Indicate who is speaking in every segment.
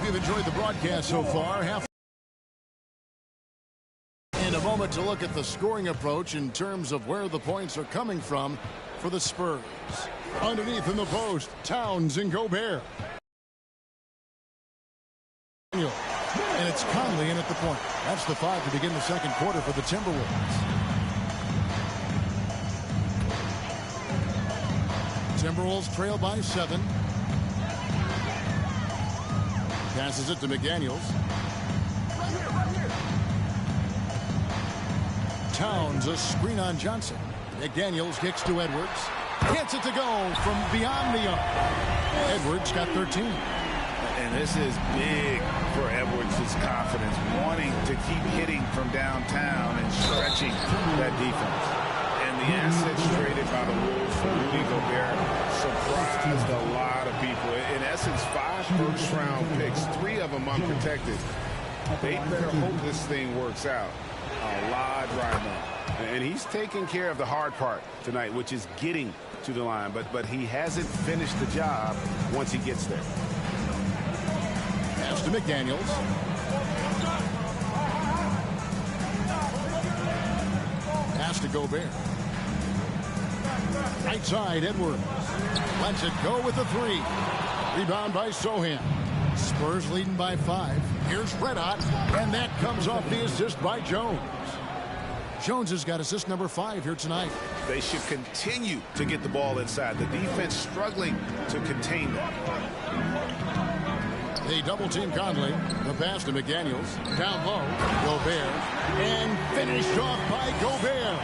Speaker 1: you've enjoyed the broadcast so far. In a moment to look at the scoring approach in terms of where the points are coming from for the Spurs. Underneath in the post, Towns and Gobert. And it's Conley in at the point. That's the 5 to begin the second quarter for the Timberwolves. Timberwolves trail by 7. Passes it to McDaniels. Towns, a screen on Johnson. McDaniels kicks to Edwards. Gets it to go from beyond the arc. Edwards got 13.
Speaker 2: And this is big for Edwards' confidence, wanting to keep hitting from downtown and stretching that defense. And the assets traded by the Wolves for Rudy Gobert surprised a lot of people. In essence, 5 first-round picks, 3 of them unprotected. They better hope this thing works out. A lot riding on. And he's taking care of the hard part tonight, which is getting to the line. But he hasn't finished the job once he gets there.
Speaker 1: Pass to McDaniels. Pass to Gobert. Right side, Edwards. Lets it go with the 3. Rebound by Sohan. Spurs leading by 5. Here's Red Hot, and that comes off the assist by Jones. Jones has got assist number 5 here tonight.
Speaker 2: They should continue to get the ball inside. The defense struggling to contain them.
Speaker 1: They double-team Conley. The pass to McDaniels. Down low, Gobert. And finished off by Gobert.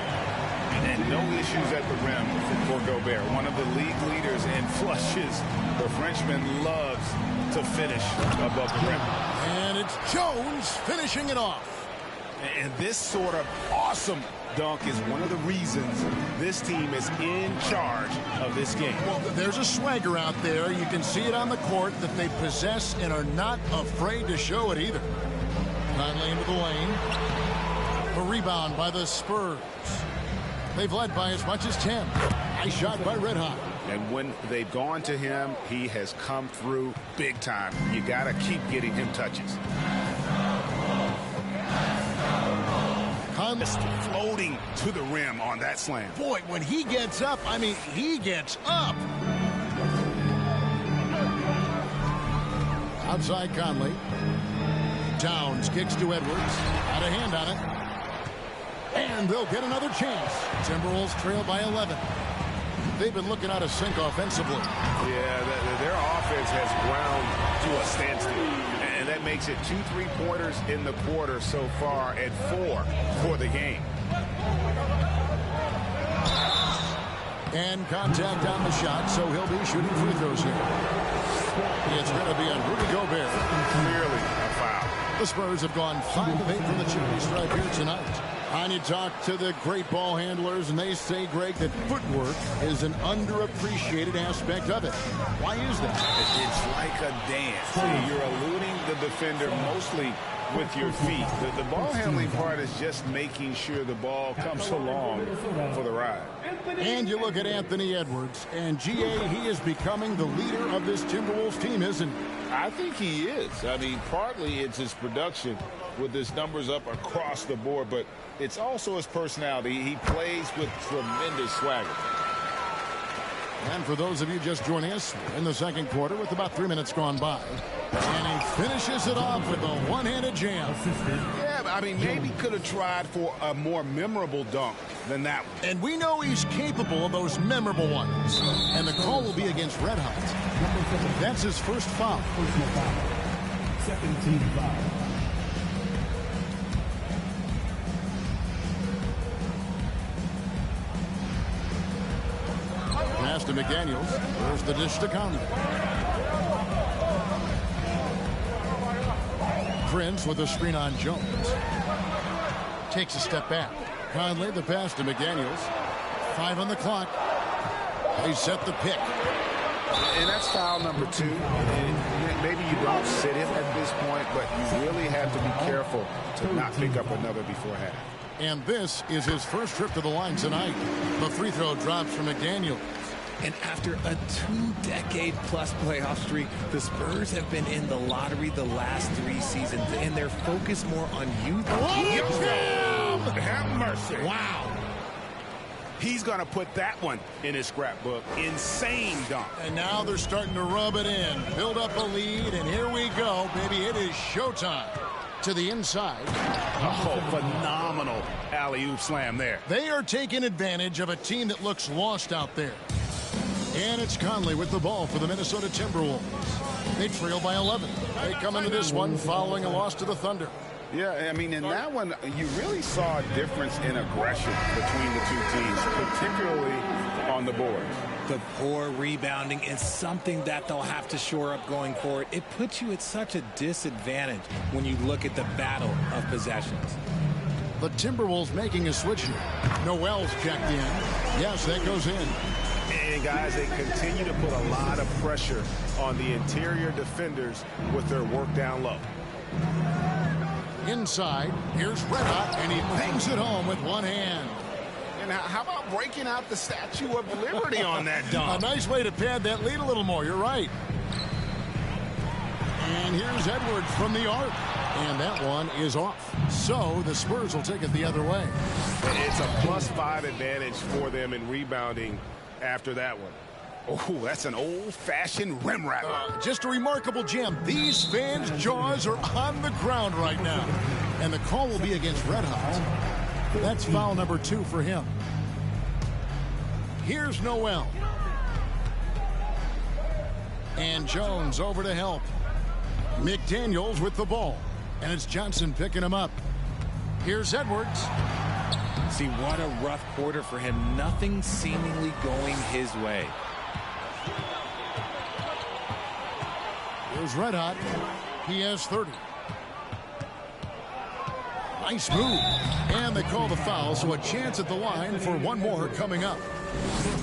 Speaker 2: And no issues at the rim for Gobert. One of the league leaders in flushes. The Frenchman loves to finish above the rim.
Speaker 1: And it's Jones finishing it off.
Speaker 2: And this sort of awesome dunk is one of the reasons this team is in charge of this game.
Speaker 1: Well, there's a swagger out there. You can see it on the court that they possess and are not afraid to show it either. Conley into the lane. A rebound by the Spurs. They've led by as much as 10. Nice shot by Red Hot.
Speaker 2: And when they've gone to him, he has come through big time. You got to keep getting him touches.
Speaker 1: Conley
Speaker 2: floating to the rim on that slam.
Speaker 1: Boy, when he gets up, I mean, he gets up. Outside Conley. Towns kicks to Edwards. Got a hand on it. And they'll get another chance. Timberwolves trail by 11. They've been looking out of sync offensively.
Speaker 2: Yeah, their offense has ground to a standstill. And that makes it 2 3-pointers in the quarter so far and 4 for the game.
Speaker 1: And contact on the shot, so he'll be shooting free throws here. It's going to be on Rudy Gobert.
Speaker 2: Clearly a foul.
Speaker 1: The Spurs have gone 5 of 8 from the charity stripe here tonight. And you talk to the great ball handlers, and they say, Greg, that footwork is an underappreciated aspect of it. Why is that?
Speaker 2: It's like a dance. You're eluding the defender mostly with your feet. The ball handling part is just making sure the ball comes along for the ride.
Speaker 1: And you look at Anthony Edwards, and GA, he is becoming the leader of this Timberwolves team, isn't he?
Speaker 2: I think he is. I mean, partly it's his production with his numbers up across the board, but it's also his personality. He plays with tremendous swagger.
Speaker 1: And for those of you just joining us, we're in the second quarter with about 3 minutes gone by. And he finishes it off with a one-handed jam.
Speaker 2: Yeah, I mean, maybe could have tried for a more memorable dunk than that one.
Speaker 1: And we know he's capable of those memorable ones. And the call will be against Red Hot. That's his first foul.
Speaker 3: Second team foul.
Speaker 1: Pass to McDaniels. There's the dish to Conley. Prince with a screen on Jones. Takes a step back. Conley, the pass to McDaniels. 5 on the clock. They set the pick.
Speaker 2: And that's foul number 2. And maybe you don't sit him at this point, but you really have to be careful to not pick up another beforehand.
Speaker 1: And this is his first trip to the line tonight. The free throw drops from McDaniels.
Speaker 4: And after a 2-decade-plus playoff streak, the Spurs have been in the lottery the last 3 seasons, and they're focused more on youth.
Speaker 2: Have mercy.
Speaker 4: Wow.
Speaker 2: He's going to put that one in his scrapbook. Insane dunk.
Speaker 1: And now they're starting to rub it in, build up a lead, and here we go, baby. It is showtime. To the inside.
Speaker 2: Oh, phenomenal alley-oop slam there.
Speaker 1: They are taking advantage of a team that looks lost out there. And it's Conley with the ball for the Minnesota Timberwolves. They trail by 11. They come into this one following a loss to the Thunder.
Speaker 2: Yeah, I mean, in that one, you really saw a difference in aggression between the two teams, particularly on the board.
Speaker 4: The poor rebounding is something that they'll have to shore up going forward. It puts you at such a disadvantage when you look at the battle of possessions.
Speaker 1: The Timberwolves making a switch here. Noel's checked in. Yes, that goes in.
Speaker 2: And, guys, they continue to put a lot of pressure on the interior defenders with their work down low.
Speaker 1: Inside, here's Red Hot, and he bangs it home with one hand.
Speaker 2: And how about breaking out the Statue of Liberty on that dunk?
Speaker 1: A nice way to pad that lead a little more. You're right. And here's Edwards from the arc. And that one is off. So the Spurs will take it the other way.
Speaker 2: It's a +5 advantage for them in rebounding after that one. Oh, that's an old-fashioned rim rattler.
Speaker 1: Just a remarkable jam. These fans' jaws are on the ground right now. And the call will be against Red Hot. That's foul number 2 for him. Here's Noel. And Jones over to help. McDaniels with the ball. And it's Johnson picking him up. Here's Edwards.
Speaker 4: See, what a rough quarter for him. Nothing seemingly going his way.
Speaker 1: Here's Red Hot. He has 30. Nice move. And they call the foul, so a chance at the line for one more coming up.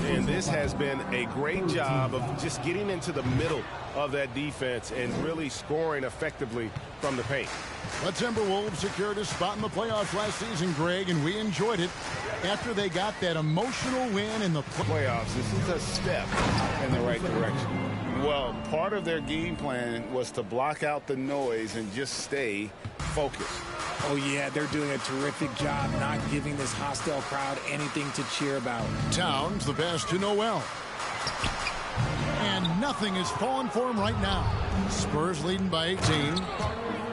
Speaker 2: And this has been a great job of just getting into the middle of that defense and really scoring effectively from the paint.
Speaker 1: The Timberwolves secured a spot in the playoffs last season, Greg, and we enjoyed it after they got that emotional win in the
Speaker 2: playoffs. This is a step in the right direction. Well, part of their game plan was to block out the noise and just stay focused.
Speaker 4: Oh, yeah, they're doing a terrific job not giving this hostile crowd anything to cheer about.
Speaker 1: Towns, the pass to Noel. And nothing is falling for him right now. Spurs leading by 18.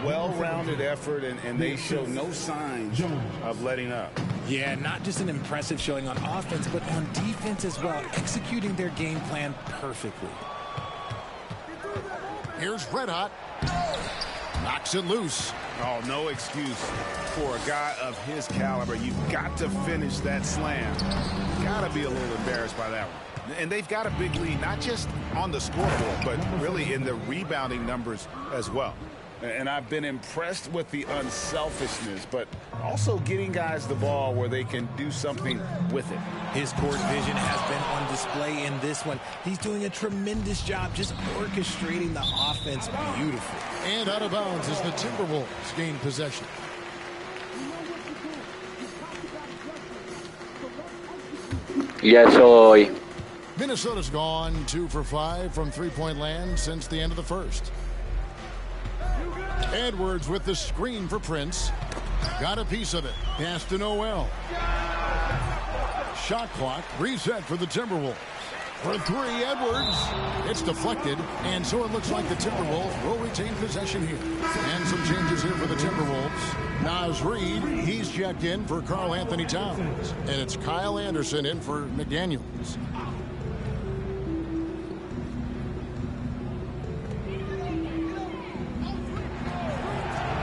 Speaker 2: Well-rounded effort, and they show no signs of letting up.
Speaker 4: Yeah, not just an impressive showing on offense, but on defense as well, executing their game plan perfectly.
Speaker 2: Here's Red Hot.
Speaker 1: Knocks it loose.
Speaker 2: Oh, no excuse for a guy of his caliber. You've got to finish that slam. Got to be a little embarrassed by that one. And they've got a big lead, not just on the scoreboard, but really in the rebounding numbers as well. And I've been impressed with the unselfishness, but also getting guys the ball where they can do something with it.
Speaker 4: His court vision has been on display in this one. He's doing a tremendous job just orchestrating the offense beautifully.
Speaker 1: And out of bounds as the Timberwolves gain possession.
Speaker 5: Ya soy.
Speaker 1: Minnesota's gone 2 for 5 from three-point land since the end of the first. Edwards with the screen for Prince. Got a piece of it. Pass to Noel. Shot clock reset for the Timberwolves. For 3, Edwards. It's deflected, and so it looks like the Timberwolves will retain possession here. And some changes here for the Timberwolves. Naz Reid, he's checked in for Karl Anthony Towns. And it's Kyle Anderson in for McDaniels.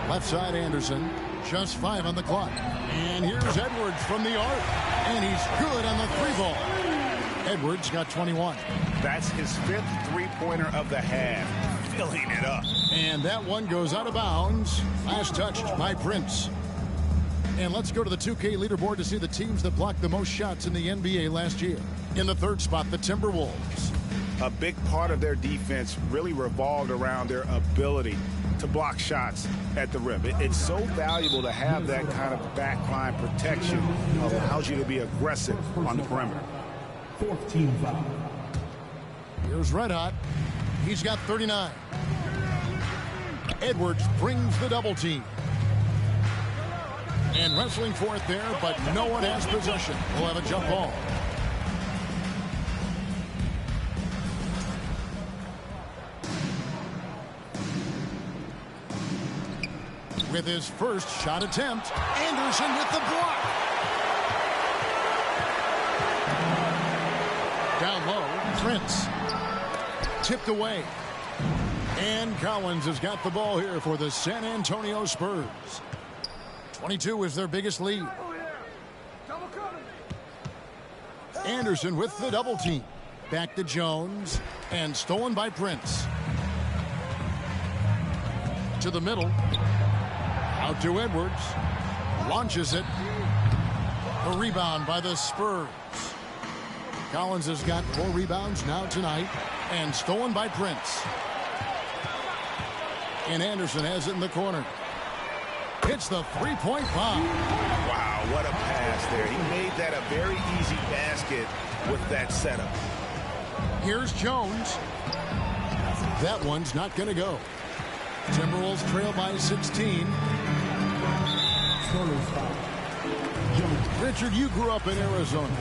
Speaker 1: Left side Anderson, just 5 on the clock. And here's Edwards from the arc. And he's good on the 3-ball. Edwards got 21.
Speaker 2: That's his 5th three-pointer of the half. Filling it up.
Speaker 1: And that one goes out of bounds. Last touched by Prince. And let's go to the 2K leaderboard to see the teams that blocked the most shots in the NBA last year. In the 3rd spot, the Timberwolves.
Speaker 2: A big part of their defense really revolved around their ability to block shots at the rim. It's so valuable to have that kind of backline protection. Allows you to be aggressive on the perimeter.
Speaker 3: 14 foul.
Speaker 1: Here's Red Hot. He's got 39. Edwards brings the double team. And wrestling for it there, but no one has possession. We'll have a jump ball. With his first shot attempt, Anderson with the block. Down low, Prince. Tipped away. And Collins has got the ball here for the San Antonio Spurs. 22 is their biggest lead. Anderson with the double team. Back to Jones. And stolen by Prince. To the middle. Out to Edwards. Launches it. A rebound by the Spurs. Collins has got 4 rebounds now tonight. And stolen by Prince. And Anderson has it in the corner. Hits the three-point bomb.
Speaker 2: Wow, what a pass there. He made that a very easy basket with that setup.
Speaker 1: Here's Jones. That one's not going to go. Timberwolves trail by 16. Richard, you grew up in Arizona.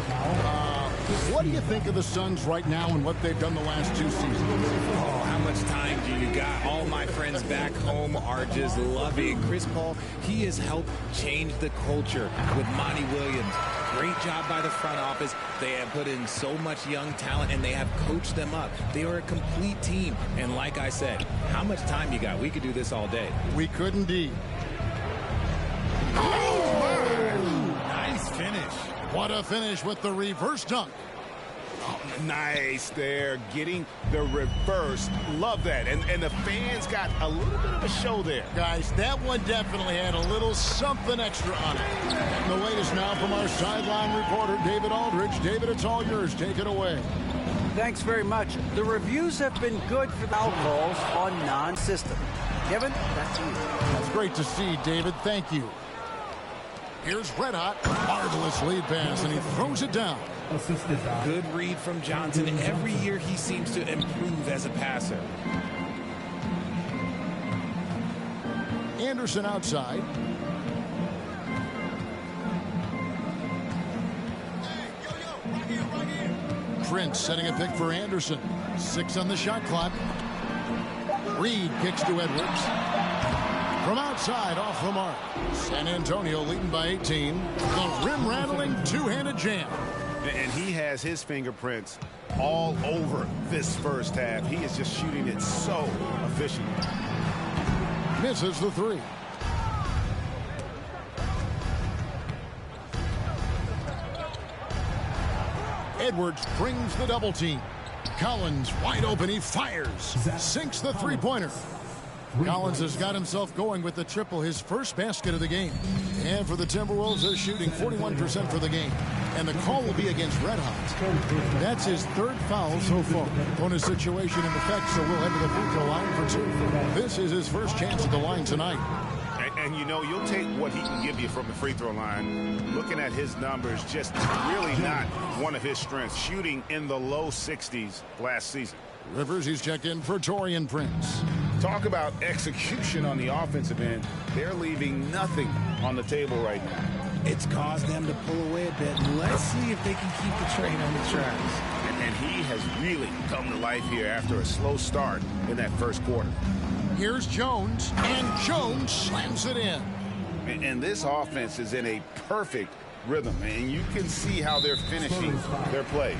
Speaker 1: What do you think of the Suns right now and what they've done the last 2 seasons?
Speaker 4: Oh, how much time do you got? All my friends back home are just loving Chris Paul. He has helped change the culture with Monty Williams. Great job by the front office. They have put in so much young talent, and they have coached them up. They are a complete team. And like I said, how much time you got? We could do this all day.
Speaker 1: We could indeed.
Speaker 4: Nice finish.
Speaker 1: What a finish with the reverse dunk.
Speaker 2: Oh, nice there, getting the reverse. Love that. And the fans got a little bit of a show there.
Speaker 1: Guys, that one definitely had a little something extra on it. And the latest now from our sideline reporter, David Aldridge. David, it's all yours. Take it away.
Speaker 6: Thanks very much. The reviews have been good for foul calls on non-system. Kevin, back to you.
Speaker 1: That's great to see, David. Thank you. Here's Red Hot. Marvelous lead pass, and he throws it down.
Speaker 4: Good read from Johnson. Every year he seems to improve as a passer.
Speaker 1: Anderson outside. Prince setting a pick for Anderson. 6 on the shot clock. Reed kicks to Edwards. From outside, off the mark. San Antonio leading by 18. The rim-rattling two-handed jam.
Speaker 2: And he has his fingerprints all over this first half. He is just shooting it so efficient.
Speaker 1: Misses the 3. Edwards brings the double team. Collins wide open. He fires. Sinks the three-pointer. Collins has got himself going with the triple, his first basket of the game. And for the Timberwolves, they're shooting 41% for the game. And the call will be against Red Hot. That's his 3rd foul so far. Bonus situation in effect, so we'll head to the free throw line for 2. This is his first chance at the line tonight.
Speaker 2: And you know, you'll take what he can give you from the free throw line. Looking at his numbers, just really not one of his strengths. Shooting in the low 60s last season.
Speaker 1: Rivers, he's checked in for Taurean Prince.
Speaker 2: Talk about execution on the offensive end. They're leaving nothing on the table right now.
Speaker 4: It's caused them to pull away a bit. Let's see if they can keep the train on the tracks.
Speaker 2: And he has really come to life here after a slow start in that first quarter.
Speaker 1: Here's Jones, and Jones slams it in.
Speaker 2: And this offense is in a perfect rhythm, and you can see how they're finishing their play.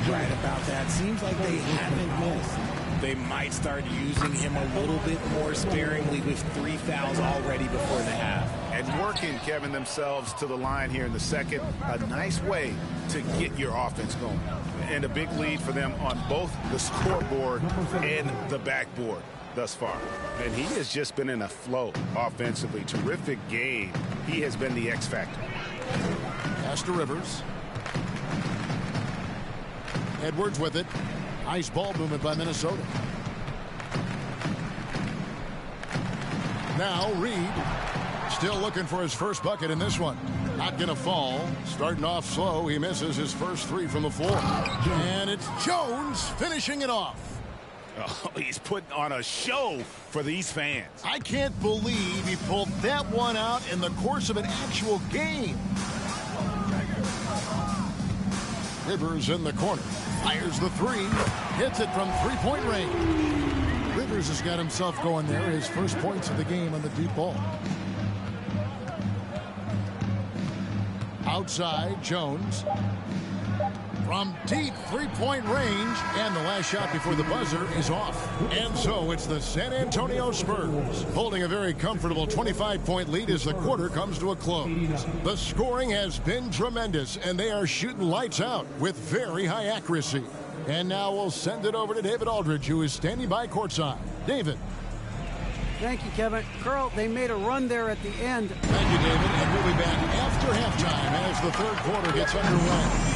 Speaker 4: Right about that. Seems like they haven't missed. They might start using him a little bit more sparingly with 3 fouls already before the half.
Speaker 2: And working, Kevin, themselves to the line here in the second. A nice way to get your offense going. And a big lead for them on both the scoreboard and the backboard thus far. And he has just been in a flow offensively. Terrific game. He has been the X factor.
Speaker 1: Pass to Rivers. Edwards with it. Nice ball movement by Minnesota. Now Reed Still looking for his first bucket in this one. Not going to fall. Starting off slow. He misses his first three from the floor. And it's Jones finishing it off.
Speaker 2: Oh, he's putting on a show for these fans.
Speaker 1: I can't believe he pulled that one out in the course of an actual game. Rivers in the corner. Fires the three. Hits it from three-point range. Rivers has got himself going there. His first points of the game on the deep ball. Outside, Jones. From deep three-point range, and the last shot before the buzzer is off. And so it's the San Antonio Spurs holding a very comfortable 25-point lead as the quarter comes to a close. The scoring has been tremendous, and they are shooting lights out with very high accuracy. And now we'll send it over to David Aldridge, who is standing by courtside. David.
Speaker 6: Thank you, Kevin. Carl, they made a run there at the end.
Speaker 1: Thank you, David. And we'll be back after halftime as the third quarter gets underway.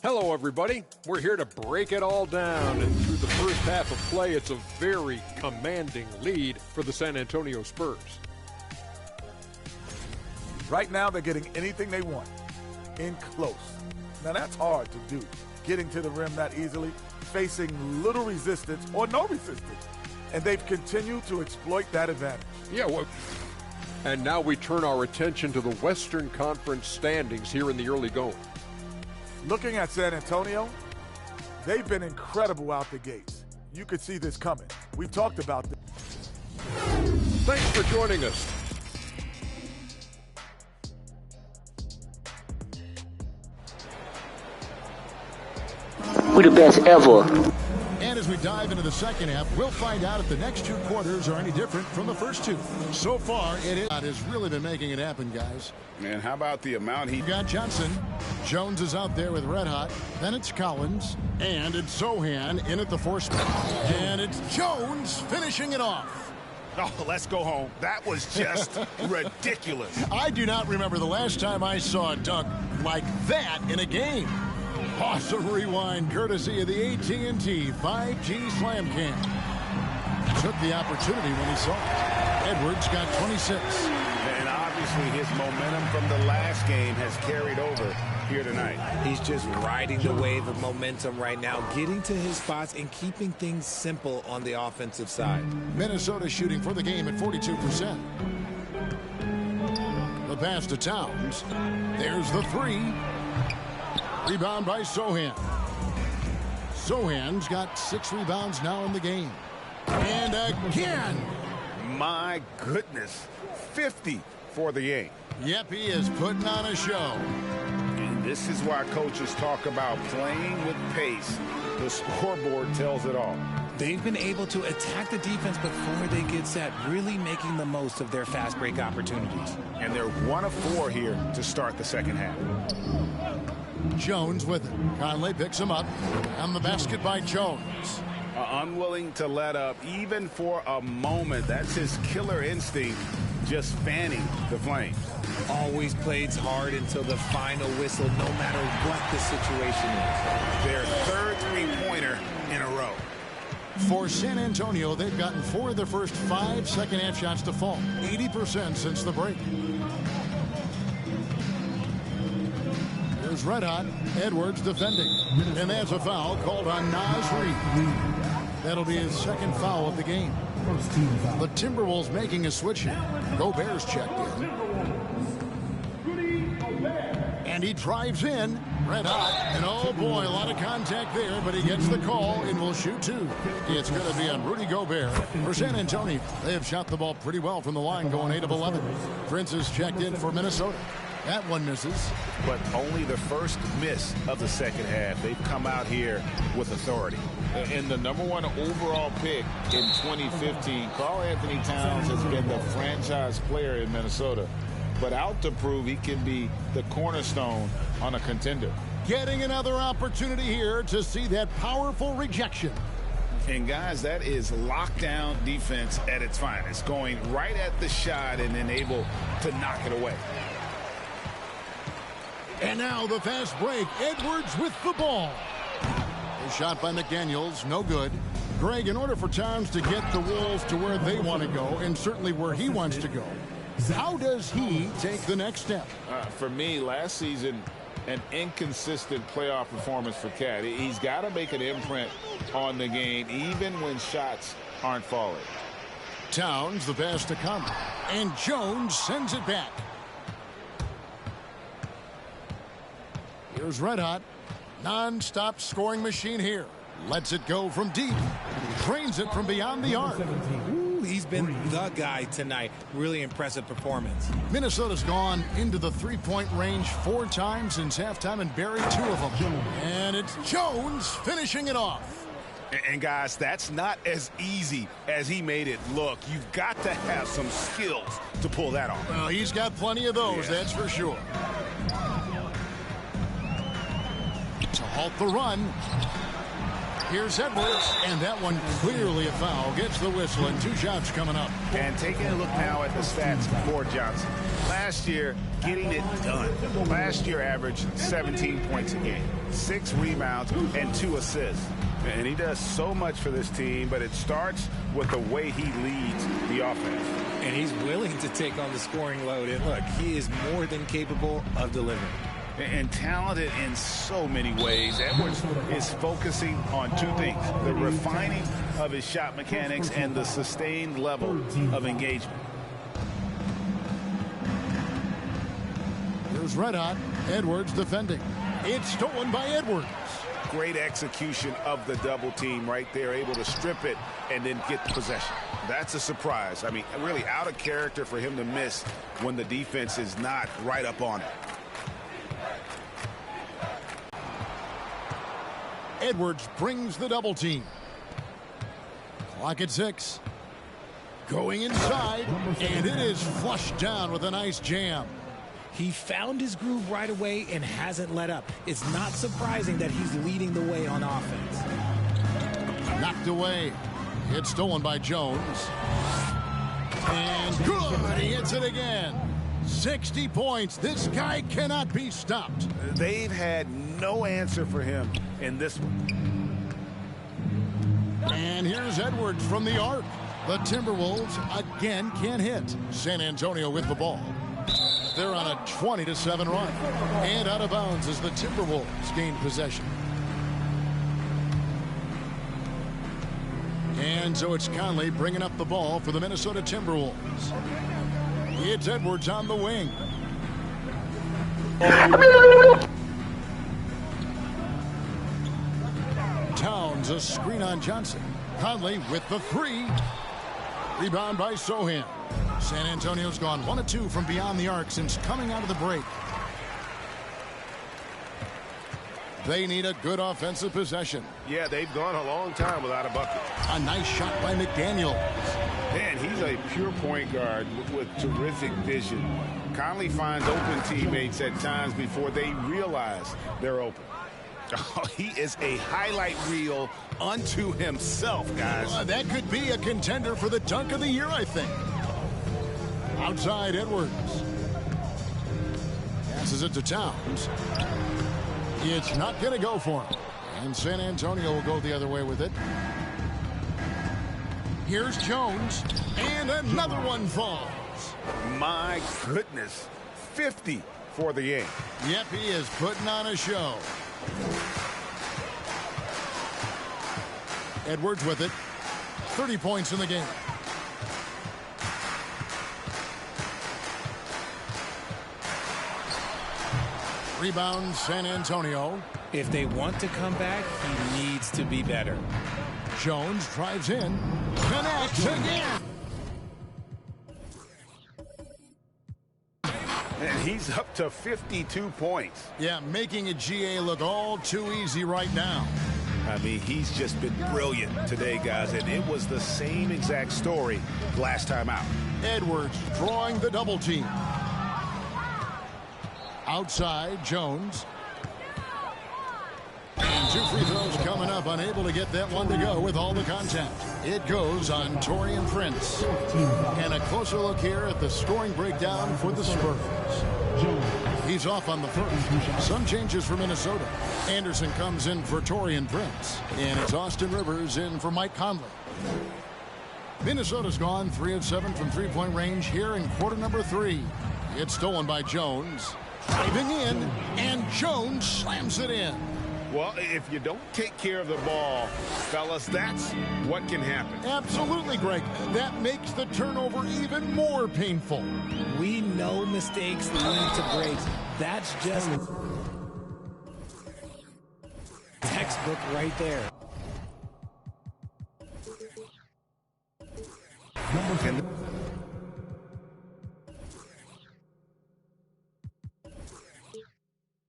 Speaker 7: Hello, everybody. We're here to break it all down. And through the first half of play, it's a very commanding lead for the San Antonio Spurs.
Speaker 8: Right now, they're getting anything they want in close. Now, that's hard to do, getting to the rim that easily, facing little resistance or no resistance. And they've continued to exploit that advantage.
Speaker 7: Yeah, well, and now we turn our attention to the Western Conference standings here in the early going.
Speaker 8: Looking at San Antonio, they've been incredible out the gates. You could see this coming. We've talked about this.
Speaker 7: Thanks for joining us.
Speaker 5: We're the best ever.
Speaker 1: And as we dive into the second half, we'll find out if the next two quarters are any different from the first two. So far, it has really been making it happen, guys.
Speaker 2: Man, how about the amount he
Speaker 1: got? Johnson. Jones is out there with Red Hot. Then it's Collins. And it's Sochan in at the four spot. And it's Jones finishing it off.
Speaker 2: Oh, let's go home. That was just ridiculous.
Speaker 1: I do not remember the last time I saw a dunk like that in a game. Awesome rewind courtesy of the AT&T 5G Slam Cam. Took the opportunity when he saw it. Edwards got 26.
Speaker 2: And obviously his momentum from the last game has carried over here tonight.
Speaker 4: He's just riding the wave of momentum right now, getting to his spots and keeping things simple on the offensive side.
Speaker 1: Minnesota shooting for the game at 42%. The pass to Towns. There's the three. Rebound by Sochan. Sochan's got 6 rebounds now in the game. And again.
Speaker 2: My goodness. 50 for the game.
Speaker 1: Yep, he is putting on a show.
Speaker 2: And this is why coaches talk about playing with pace. The scoreboard tells it all.
Speaker 4: They've been able to attack the defense before they get set, really making the most of their fast break opportunities.
Speaker 2: And they're 1 of 4 here to start the second half.
Speaker 1: Jones with it. Conley picks him up. And the basket by Jones.
Speaker 2: Unwilling to let up even for a moment. That's his killer instinct, just fanning the flames.
Speaker 4: Always plays hard until the final whistle, no matter what the situation is.
Speaker 2: Their third three-pointer in a row.
Speaker 1: For San Antonio, they've gotten 4 of their first 5 second-half shots to fall. 80% since the break. There's Red Hot. Edwards defending. And there's a foul called on Naz Reid. That'll be his second foul of the game. The Timberwolves making a switch here. Gobert's checked in. And he drives in. Red Hot. And oh boy, a lot of contact there, but he gets the call and will shoot 2. It's going to be on Rudy Gobert. For San Antonio, they have shot the ball pretty well from the line, going 8 of 11. Prince is checked in for Minnesota. That one misses.
Speaker 2: But only the first miss of the second half. They've come out here with authority.
Speaker 9: And the #1 overall pick in 2015, Karl-Anthony Towns has been the franchise player in Minnesota. But out to prove he can be the cornerstone on a contender.
Speaker 1: Getting another opportunity here to see that powerful rejection.
Speaker 2: And guys, that is lockdown defense at its finest. Going right at the shot and then able to knock it away.
Speaker 1: And now the fast break. Edwards with the ball. A shot by McDaniels, no good. Greg, in order for Towns to get the Wolves to where they want to go, and certainly where he wants to go, how does he take the next step?
Speaker 9: For me, last season, an inconsistent playoff performance for Cat. He's got to make an imprint on the game, even when shots aren't falling.
Speaker 1: Towns, the pass to come. And Jones sends it back. Here's Red Hot. Non-stop scoring machine here. Lets it go from deep. Drains it from beyond the arc.
Speaker 4: Ooh, he's been the guy tonight. Really impressive performance.
Speaker 1: Minnesota's gone into the three-point range 4 times since halftime and buried 2 of them. And it's Jones finishing it off.
Speaker 2: And guys, that's not as easy as he made it look. You've got to have some skills to pull that off.
Speaker 1: Well, he's got plenty of those, that's for sure. To halt the run. Here's Edwards, and that one clearly a foul. Gets the whistle, and 2 shots coming up.
Speaker 2: And taking a look now at the stats for Johnson. Last year, getting it done. Last year averaged 17 points a game, 6 rebounds, and 2 assists. And he does so much for this team, but it starts with the way he leads the offense.
Speaker 4: And he's willing to take on the scoring load. And look, he is more than capable of delivering.
Speaker 2: And talented in so many ways. Edwards is focusing on 2 things: the refining of his shot mechanics and the sustained level of engagement.
Speaker 1: Here's Red Hot. Edwards defending. It's stolen by Edwards.
Speaker 2: Great execution of the double team right there, able to strip it and then get the possession. That's a surprise. I mean, really out of character for him to miss when the defense is not right up on it.
Speaker 1: Edwards brings the double team. Clock at 6. Going inside, and it is flushed down with a nice jam.
Speaker 4: He found his groove right away and hasn't let up. It's not surprising that he's leading the way on offense.
Speaker 1: Knocked away. It's stolen by Jones. And good, he hits it again. 60 points. This guy cannot be stopped.
Speaker 2: They've had no answer for him in this one.
Speaker 1: And here's Edwards from the arc. The Timberwolves again can't hit. San Antonio with the ball. They're on a 20-7 run. And out of bounds as the Timberwolves gain possession. And so it's Conley bringing up the ball for the Minnesota Timberwolves. It's Edwards on the wing. Towns, a screen on Johnson. Conley with the 3. Rebound by Sohan. San Antonio's gone 1 of 2 from beyond the arc since coming out of the break. They need a good offensive possession.
Speaker 2: Yeah, they've gone a long time without a bucket.
Speaker 1: A nice shot by McDaniels.
Speaker 9: Man, he's a pure point guard with terrific vision. Conley finds open teammates at times before they realize they're open.
Speaker 2: Oh, he is a highlight reel unto himself, guys.
Speaker 1: That could be a contender for the dunk of the year, I think. Outside Edwards. Passes it to Towns. It's not going to go for him. And San Antonio will go the other way with it. Here's Jones. And another one falls.
Speaker 2: My goodness. 50 for the game.
Speaker 1: Yep, he is putting on a show. Edwards with it. 30 points in the game. Rebound San Antonio.
Speaker 4: If they want to come back, he needs to be better.
Speaker 1: Jones drives in. Connects again.
Speaker 2: And he's up to 52 points.
Speaker 1: Yeah, making a GA look all too easy right now.
Speaker 2: I mean, he's just been brilliant today, guys, and it was the same exact story last time out.
Speaker 1: Edwards drawing the double team. Outside, Jones. And 2 free throws coming up, unable to get that one to go with all the contact. It goes on Taurean Prince. And a closer look here at the scoring breakdown for the Spurs. He's off on the first. Some changes for Minnesota. Anderson comes in for Taurean Prince. And it's Austin Rivers in for Mike Conley. Minnesota's gone 3 of 7 from three-point range here in quarter number 3. It's stolen by Jones. Driving in, and Jones slams it in.
Speaker 2: Well, if you don't take care of the ball, fellas, that's what can happen.
Speaker 1: Absolutely, Greg. That makes the turnover even more painful.
Speaker 4: We know mistakes lead to breaks. That's just textbook right there.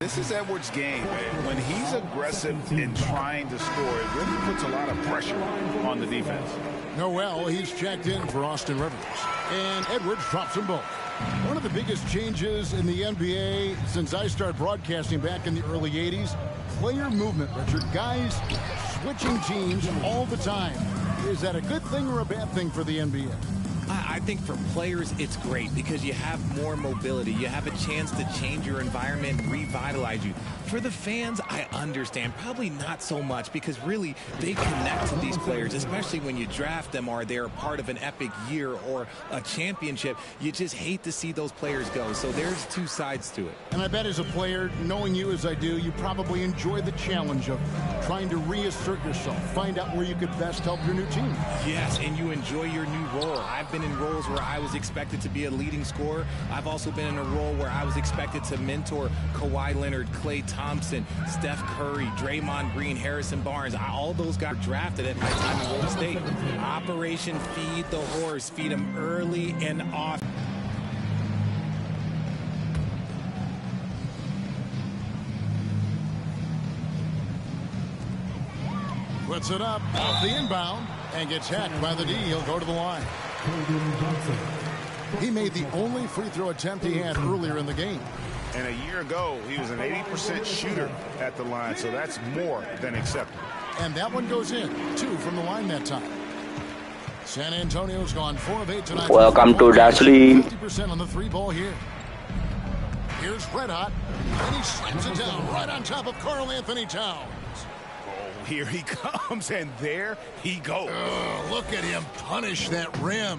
Speaker 2: This is Edwards' game. When he's aggressive in trying to score, it really puts a lot of pressure on the defense.
Speaker 1: Noel, he's checked in for Austin Rivers. And Edwards drops them both. One of the biggest changes in the NBA since I started broadcasting back in the early 80s, player movement, Richard. Guys switching teams all the time. Is that a good thing or a bad thing for the NBA?
Speaker 4: I think for players, it's great because you have more mobility. You have a chance to change your environment, revitalize you. For the fans, I understand. Probably not so much because really they connect to these players, especially when you draft them or they're a part of an epic year or a championship. You just hate to see those players go. So there's two sides to it.
Speaker 1: And I bet as a player, knowing you as I do, you probably enjoy the challenge of trying to reassert yourself, find out where you could best help your new team.
Speaker 4: Yes, and you enjoy your new role. I've been in roles where I was expected to be a leading scorer. I've also been in a role where I was expected to mentor Kawhi Leonard, Klay Thompson, Steph Curry, Draymond Green, Harrison Barnes. All those got drafted at my time in Golden State. Operation Feed the Horse. Feed them early and often.
Speaker 1: Puts it up off the inbound and gets hacked by the D. He'll go to the line. He made the only free throw attempt he had earlier in the game.
Speaker 2: And a year ago, he was an 80% shooter at the line, so that's more than acceptable.
Speaker 1: And that one goes in. 2 from the line that time. San Antonio's gone 4 of 8 tonight.
Speaker 5: Welcome to Dashley.
Speaker 1: 50% on the 3-ball here. Here's Red Hot, and he slams it down right on top of Karl Anthony Towns.
Speaker 2: Here he comes, and there he goes.
Speaker 1: Oh, look at him punish that rim.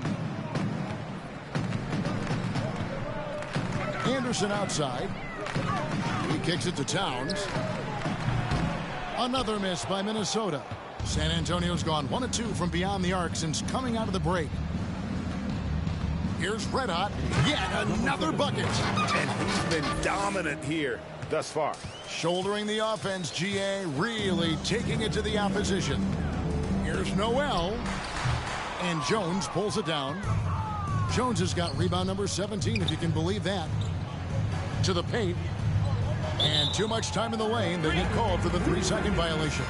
Speaker 1: Anderson outside. He kicks it to Towns. Another miss by Minnesota. San Antonio's gone 1 of 2 from beyond the arc since coming out of the break. Here's Red Hot. Yet another bucket.
Speaker 2: And he's been dominant here thus far.
Speaker 1: Shouldering the offense, GA really taking it to the opposition. Here's Noel. And Jones pulls it down. Jones has got rebound number 17, if you can believe that. To the paint. And too much time in the lane. They get called for the 3-second violation.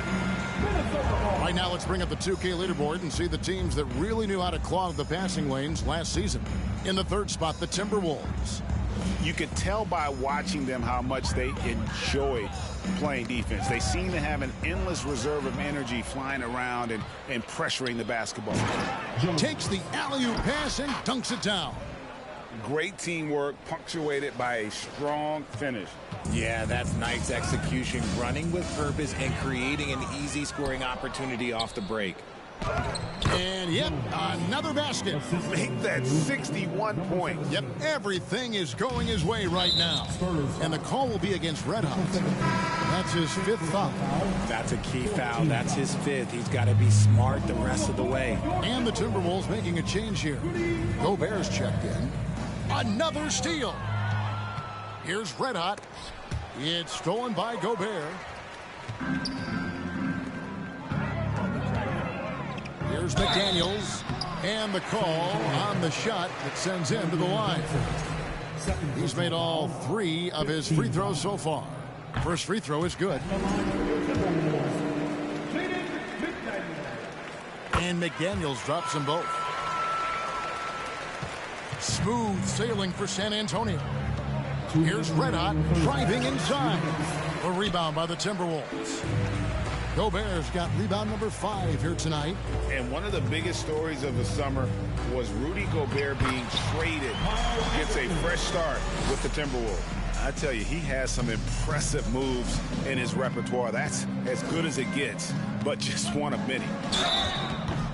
Speaker 1: Right now, let's bring up the 2K leaderboard and see the teams that really knew how to clog the passing lanes last season. In the 3rd spot, the Timberwolves.
Speaker 2: You could tell by watching them how much they enjoy playing defense. They seem to have an endless reserve of energy flying around and pressuring the basketball.
Speaker 1: Takes the alley-oop pass and dunks it down.
Speaker 2: Great teamwork, punctuated by a strong finish.
Speaker 4: Yeah, that's nice execution, running with purpose and creating an easy scoring opportunity off the break.
Speaker 1: And yep, another basket.
Speaker 2: Make that 61 points.
Speaker 1: Yep, everything is going his way right now. And the call will be against Red Hot. That's his 5th foul.
Speaker 4: That's a key foul. That's his 5th. He's got to be smart the rest of the way.
Speaker 1: And the Timberwolves making a change here. Gobert's checked in. Another steal. Here's Red Hot. It's stolen by Gobert. Here's McDaniels. And the call on the shot that sends him to the line. He's made all 3 of his free throws so far. First free throw is good. And McDaniels drops them both. Smooth sailing for San Antonio. Here's Red Hot driving inside. A rebound by the Timberwolves. Gobert's got rebound number 5 here tonight.
Speaker 2: And one of the biggest stories of the summer was Rudy Gobert being traded. Gets a fresh start with the Timberwolves. I tell you, he has some impressive moves in his repertoire. That's as good as it gets, but just one of many.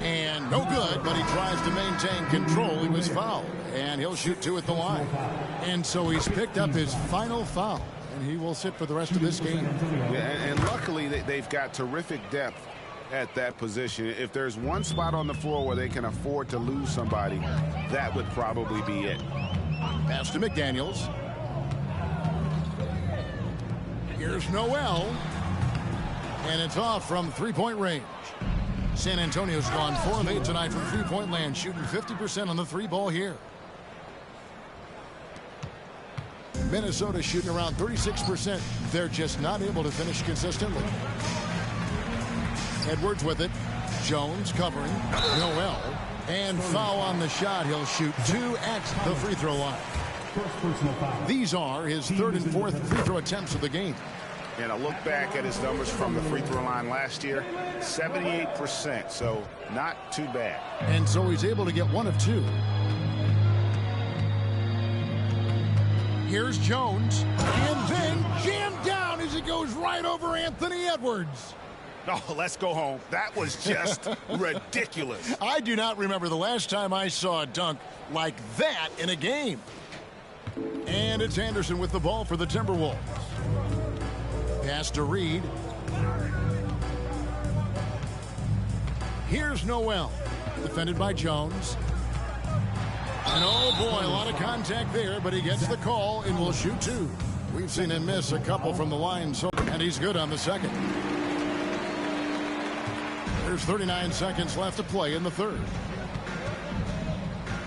Speaker 1: And no good, but he tries to maintain control. He was fouled, and he'll shoot 2 at the line. And so he's picked up his final foul, and he will sit for the rest of this game.
Speaker 2: Yeah, and luckily they've got terrific depth at that position. If there's one spot on the floor where they can afford to lose somebody, that would probably be it.
Speaker 1: Pass to McDaniels. Here's Noel. And it's off from three-point range. San Antonio's gone 4 of 8 tonight from three-point land, shooting 50% on the 3-ball here. Minnesota shooting around 36%. They're just not able to finish consistently. Edwards with it. Jones covering. Noel. And foul on the shot. He'll shoot 2 at the free throw line. These are his 3rd and 4th free throw attempts of the game.
Speaker 2: And I look back at his numbers from the free throw line last year, 78%, so not too bad.
Speaker 1: And so he's able to get 1 of 2. Here's Jones, and then jammed down as he goes right over Anthony Edwards.
Speaker 2: Oh, let's go home. That was just ridiculous.
Speaker 1: I do not remember the last time I saw a dunk like that in a game. And it's Anderson with the ball for the Timberwolves. Pass to Reed. Here's Noel. Defended by Jones. And oh boy, a lot of contact there, but he gets the call and will shoot 2. We've seen him miss a couple from the line, and he's good on the second. There's 39 seconds left to play in the 3rd.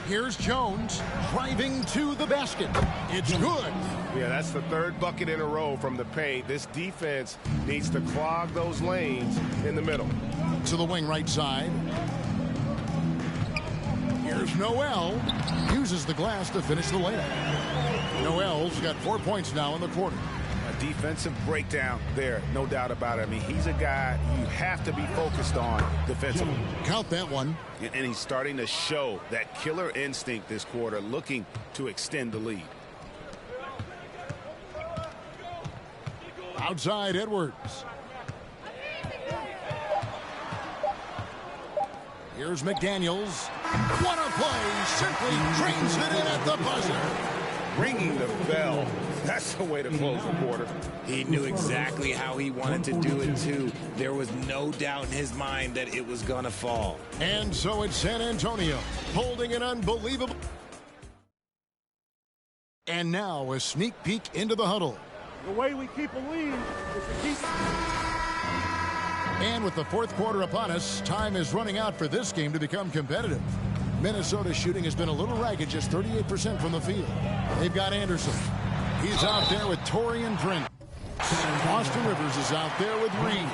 Speaker 1: Here's Jones driving to the basket. It's good.
Speaker 10: Yeah, that's the 3rd bucket in a row from the paint. This defense needs to clog those lanes in the middle.
Speaker 1: To the wing right side. Here's Noel. Uses the glass to finish the layup. Noel's got 4 points now in the quarter.
Speaker 2: A defensive breakdown there, no doubt about it. I mean, he's a guy you have to be focused on defensively.
Speaker 1: Count that one.
Speaker 2: And he's starting to show that killer instinct this quarter, looking to extend the lead.
Speaker 1: Outside Edwards. Here's McDaniels. What a play. Simply trains it in at the buzzer.
Speaker 10: Ringing the bell. That's the way to close the quarter.
Speaker 4: He knew exactly how he wanted to do it, too. There was no doubt in his mind that it was going to fall.
Speaker 1: And so it's San Antonio holding an unbelievable. And now a sneak peek into the huddle.
Speaker 8: The way we keep a lead is to keep.
Speaker 1: And with the 4th quarter upon us, time is running out for this game to become competitive. Minnesota's shooting has been a little ragged, just 38% from the field. They've got Anderson. He's out there with Taurean Prince. Austin Rivers is out there with Reed.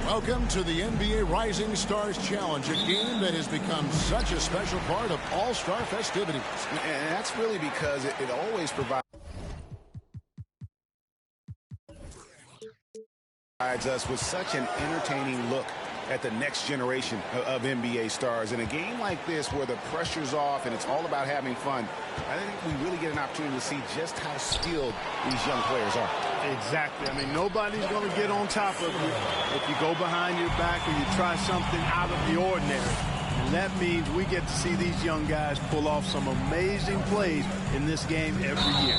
Speaker 1: Welcome to the NBA Rising Stars Challenge, a game that has become such a special part of All-Star festivities.
Speaker 2: And that's really because it always provides us with such an entertaining look at the next generation of NBA stars. In a game like this where the pressure's off and it's all about having fun, I think we really get an opportunity to see just how skilled these young players are.
Speaker 11: Exactly. I mean, nobody's going to get on top of you if you go behind your back or you try something out of the ordinary. And that means we get to see these young guys pull off some amazing plays in this game every year.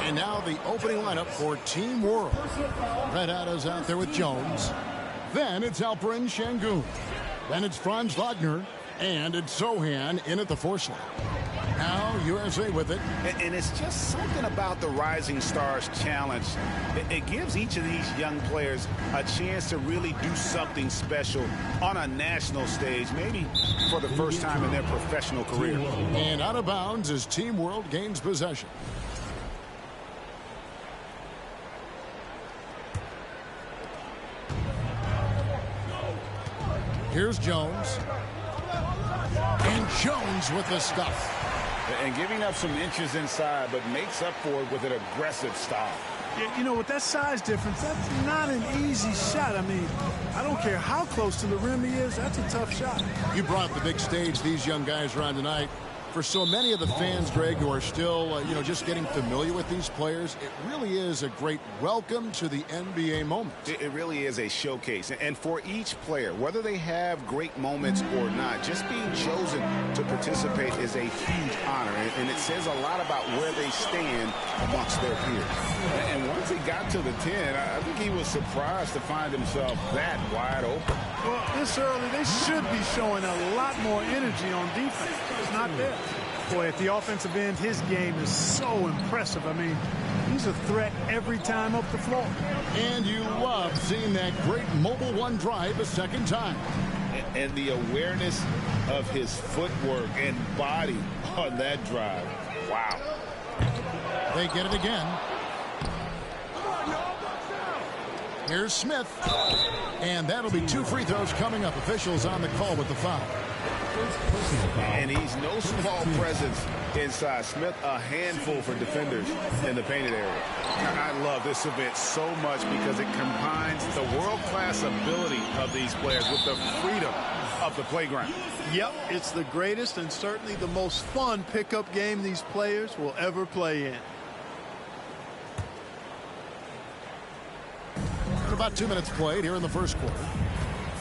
Speaker 1: And now the opening lineup for Team World. Red Atta's out there with Jones. Then it's Alperen Sengun. Then it's Franz Wagner. And it's Sochan in at the 4 slot. Now USA with it.
Speaker 2: And it's just something about the Rising Stars Challenge. It gives each of these young players a chance to really do something special on a national stage, maybe for the first time in their professional career.
Speaker 1: And out of bounds as Team World gains possession. Here's Jones. And Jones with the stuff.
Speaker 2: And giving up some inches inside, but makes up for it with an aggressive style.
Speaker 11: You know, with that size difference, that's not an easy shot. I mean, I don't care how close to the rim he is, that's a tough shot.
Speaker 1: You brought the big stage these young guys are on tonight. For so many of the fans, Greg, who are still, just getting familiar with these players, it really is a great welcome to the NBA moment.
Speaker 2: It really is a showcase. And for each player, whether they have great moments or not, just being chosen to participate is a huge honor. And it says a lot about where they stand amongst their peers. And once he got to the 10, I think he was surprised to find himself that wide open.
Speaker 11: Well, this early, they should be showing a lot more energy on defense. It's not there. Boy, at the offensive end, his game is so impressive. I mean, he's a threat every time up the floor.
Speaker 1: And you love seeing that great mobile one drive a second time.
Speaker 2: And the awareness of his footwork and body on that drive. Wow.
Speaker 1: They get it again. Here's Smith. And that'll be 2 free throws coming up. Officials on the call with the foul.
Speaker 2: And he's no small presence inside. Smith, a handful for defenders in the painted area. I love this event so much because it combines the world-class ability of these players with the freedom of the playground.
Speaker 11: Yep, it's the greatest and certainly the most fun pickup game these players will ever play in.
Speaker 1: About 2 minutes played here in the first quarter.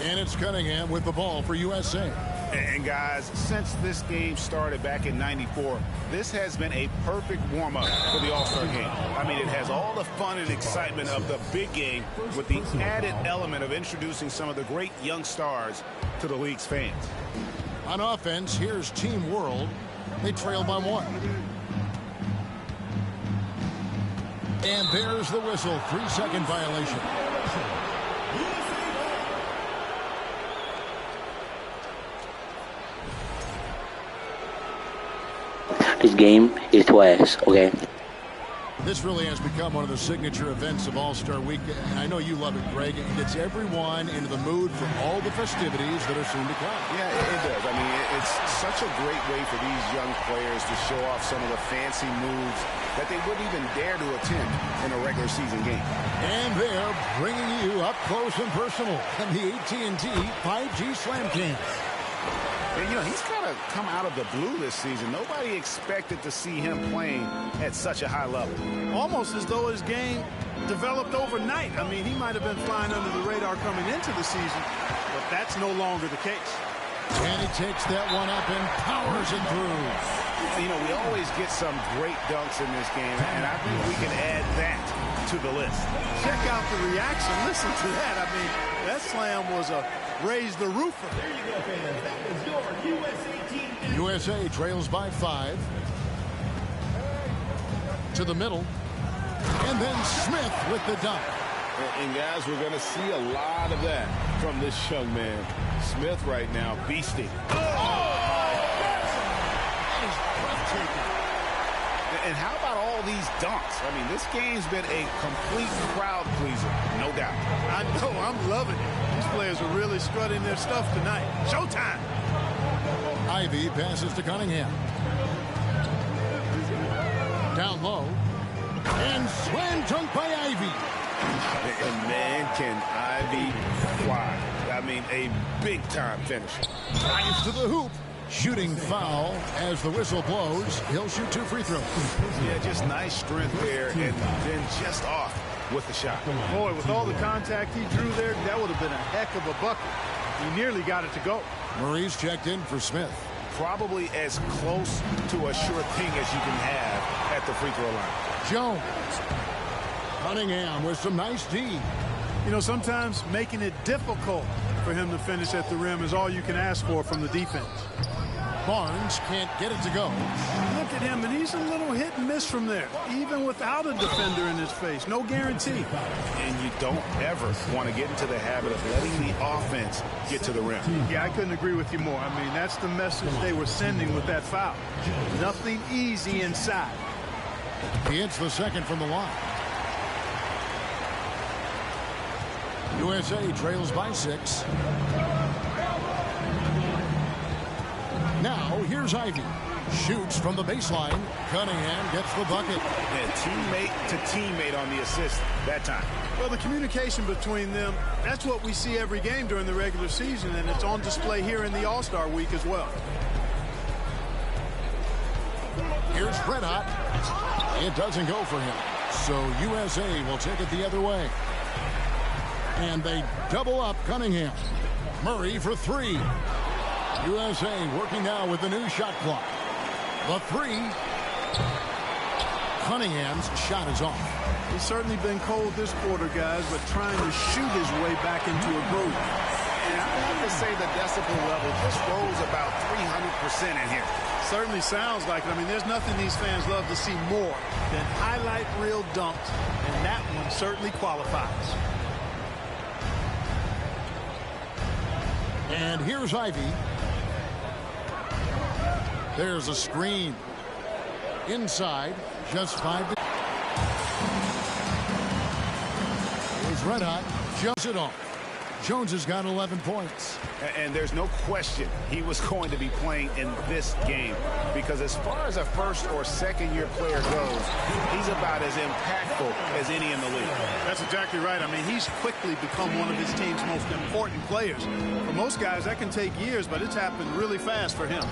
Speaker 1: And it's Cunningham with the ball for USA.
Speaker 2: And guys, since this game started back in '94, this has been a perfect warm-up for the All-Star game. I mean, it has all the fun and excitement of the big game with the added element of introducing some of the great young stars to the league's fans.
Speaker 1: On offense, here's Team World. They trail by 1. And there's the whistle. 3-second violation.
Speaker 5: This game is twice, okay?
Speaker 1: This really has become one of the signature events of All-Star Week, and I know you love it, Greg. It gets everyone into the mood for all the festivities that are soon to come.
Speaker 2: Yeah, it does. I mean, it's such a great way for these young players to show off some of the fancy moves that they wouldn't even dare to attempt in a regular season game.
Speaker 1: And they're bringing you up close and personal in the AT&T 5G Slam Cam.
Speaker 2: And, he's kind of come out of the blue this season. Nobody expected to see him playing at such a high level.
Speaker 11: Almost as though his game developed overnight. I mean, he might have been flying under the radar coming into the season, but that's no longer the case.
Speaker 1: And he takes that one up and powers it through.
Speaker 2: We always get some great dunks in this game, and I think we can add that to the list.
Speaker 11: Check out the reaction. Listen to that. I mean, that slam was a raise the roofer.
Speaker 3: There you go, fans. That was your USA team.
Speaker 1: USA trails by 5. To the middle. And then Smith with the dunk.
Speaker 2: And guys, we're going to see a lot of that from this young man. Smith right now beasting. And how about all all these dunks. I mean, this game's been a complete crowd pleaser, no doubt.
Speaker 11: I know, I'm loving it. These players are really strutting their stuff tonight. Showtime.
Speaker 1: Ivy passes to Cunningham. Down low. And slam dunk by Ivy.
Speaker 2: And man, can Ivy fly. I mean, a big-time finish.
Speaker 1: Drives to the hoop. Shooting foul as the whistle blows. He'll shoot 2 free throws.
Speaker 2: Yeah, just nice strength there, and then just off with the shot.
Speaker 11: Boy, with all the contact he drew there, that would have been a heck of a bucket. He nearly got it to go.
Speaker 1: Murray's checked in for Smith.
Speaker 2: Probably as close to a sure thing as you can have at the free throw line.
Speaker 1: Jones. Cunningham with some nice D.
Speaker 11: You know, sometimes making it difficult for him to finish at the rim is all you can ask for from the defense.
Speaker 1: Barnes can't get it to go.
Speaker 11: Look at him, and he's a little hit and miss from there, even without a defender in his face. No guarantee.
Speaker 2: And you don't ever want to get into the habit of letting the offense get to the rim.
Speaker 11: Yeah, I couldn't agree with you more. I mean, that's the message they were sending with that foul. Nothing easy inside.
Speaker 1: He hits the second from the line. USA trails by 6. Now, here's Ivy. Shoots from the baseline. Cunningham gets the bucket.
Speaker 2: And teammate to teammate on the assist that time.
Speaker 11: Well, the communication between them, that's what we see every game during the regular season, and it's on display here in the All-Star week as well.
Speaker 1: Here's Red Hot. It doesn't go for him. So USA will take it the other way. And they double up Cunningham. Murray for 3. USA working now with the new shot clock. The 3. Cunningham's shot is off.
Speaker 11: He's certainly been cold this quarter, guys, but trying to shoot his way back into a groove.
Speaker 2: And I have to say the decibel level just rose about 300% in here.
Speaker 11: Certainly sounds like it. I mean, there's nothing these fans love to see more than highlight reel dunks, and that one certainly qualifies.
Speaker 1: And here's Ivy. There's a screen. Inside, just 5 to... Here's Red Hot. Jumps it off. Jones has got 11 points.
Speaker 2: And there's no question he was going to be playing in this game, because as far as a first or second year player goes, he's about as impactful as any in the league.
Speaker 11: That's exactly right. I mean, he's quickly become one of his team's most important players. For most guys, that can take years, but it's happened really fast for him.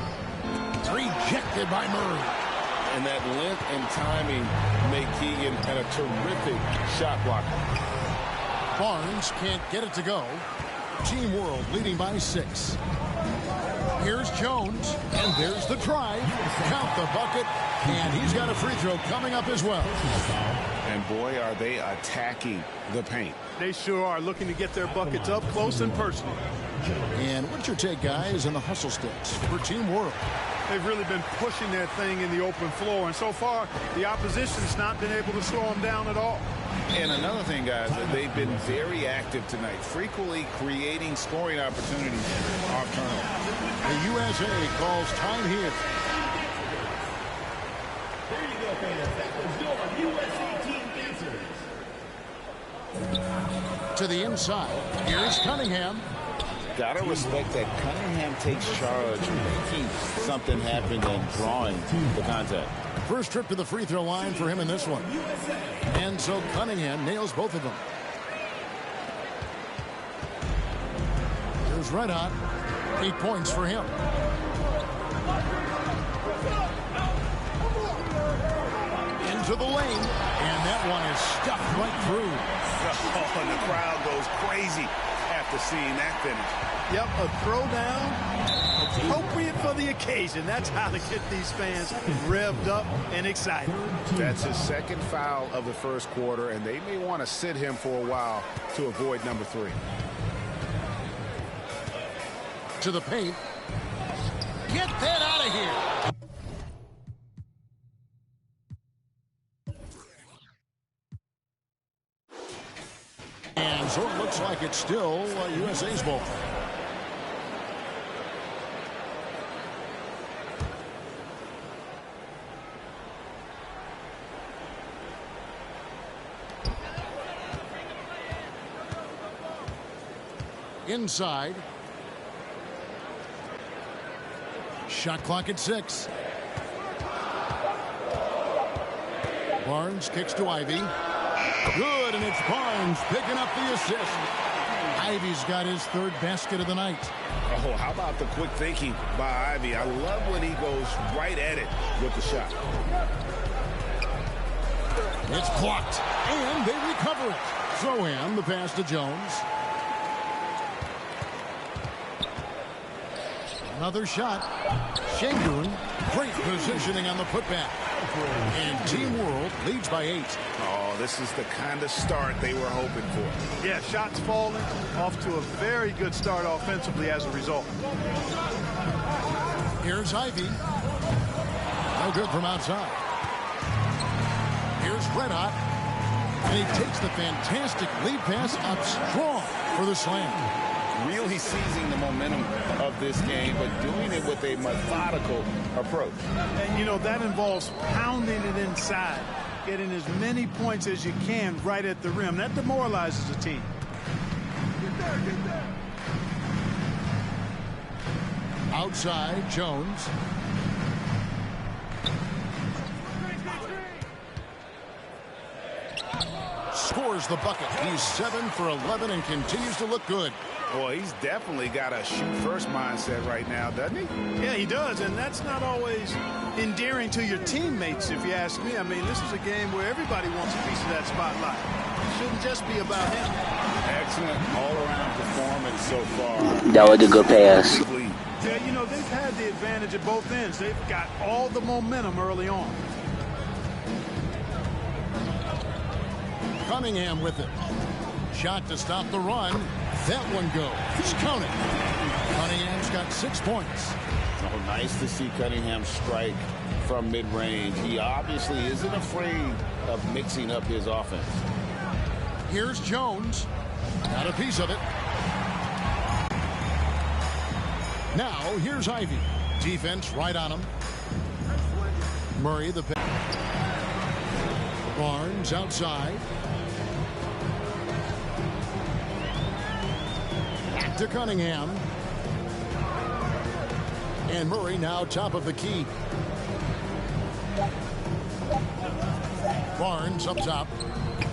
Speaker 1: Rejected by Murray.
Speaker 9: And that length and timing make Keegan a terrific shot blocker.
Speaker 1: Barnes can't get it to go. Team World leading by 6. Here's Jones, and there's the drive. Count the bucket, and he's got a free throw coming up as well.
Speaker 2: And boy, are they attacking the paint.
Speaker 11: They sure are, looking to get their buckets up close and personal.
Speaker 1: And what's your take, guys, on the hustle sticks for Team World?
Speaker 11: They've really been pushing that thing in the open floor, and so far, the opposition's not been able to slow them down at all.
Speaker 2: And another thing, guys, they've been very active tonight, frequently creating scoring opportunities off turnover.
Speaker 1: The USA calls time here.
Speaker 3: There you go, fans. That was your USA team answers.
Speaker 1: To the inside. Here's Cunningham.
Speaker 9: Gotta respect that Cunningham takes charge, making something happen and drawing the contact.
Speaker 1: First trip to the free throw line for him in this one. And so Cunningham nails both of them. Here's Red Hot. 8 points for him. Into the lane. And that one is stuffed right through.
Speaker 2: Oh, and the crowd goes crazy after seeing that finish.
Speaker 11: Yep, a throwdown appropriate for the occasion. That's how to get these fans revved up and excited.
Speaker 2: That's his second foul of the first quarter, and they may want to sit him for a while to avoid number 3.
Speaker 1: To the paint. Get that out of here. And so it looks like it's still USA's ball. inside. Shot clock at 6. Barnes kicks to Ivy. Good, and it's Barnes picking up the assist. Ivy's got his 3rd basket of the night.
Speaker 2: Oh, how about the quick thinking by Ivy? I love when he goes right at it with the shot.
Speaker 1: It's blocked, and they recover it. Sohan, the pass to Jones. Another shot. Şengün, great positioning on the putback. And Team World leads by 8.
Speaker 2: Oh, this is the kind of start they were hoping for.
Speaker 11: Yeah, shots falling, off to a very good start offensively as a result.
Speaker 1: Here's Ivy. No good from outside. Here's Red Hot. And he takes the fantastic lead pass up strong for the slam.
Speaker 2: Really seizing the momentum of this game, but doing it with a methodical approach.
Speaker 11: And, you know, that involves pounding it inside, getting as many points as you can right at the rim. That demoralizes a team.
Speaker 3: Get there.
Speaker 1: Outside, Jones. Scores the bucket. He's 7 for 11 and continues to look good.
Speaker 2: Boy, he's definitely got a shoot-first mindset right now, doesn't he?
Speaker 11: Yeah, he does, and that's not always endearing to your teammates, if you ask me. I mean, this is a game where everybody wants a piece of that spotlight. It shouldn't just be about him.
Speaker 2: Excellent all-around performance so far.
Speaker 5: That was a good pass.
Speaker 11: Yeah, you know, they've had the advantage at both ends. They've got all the momentum early on.
Speaker 1: Cunningham with it. Shot to stop the run. That one goes. Count it. Cunningham's got 6 points.
Speaker 2: Oh, nice to see Cunningham strike from mid-range. He obviously isn't afraid of mixing up his offense.
Speaker 1: Here's Jones. Got a piece of it. Now, here's Ivy. Defense right on him. Murray the pick. Barnes outside. Back to Cunningham. And Murray now top of the key. Barnes up top.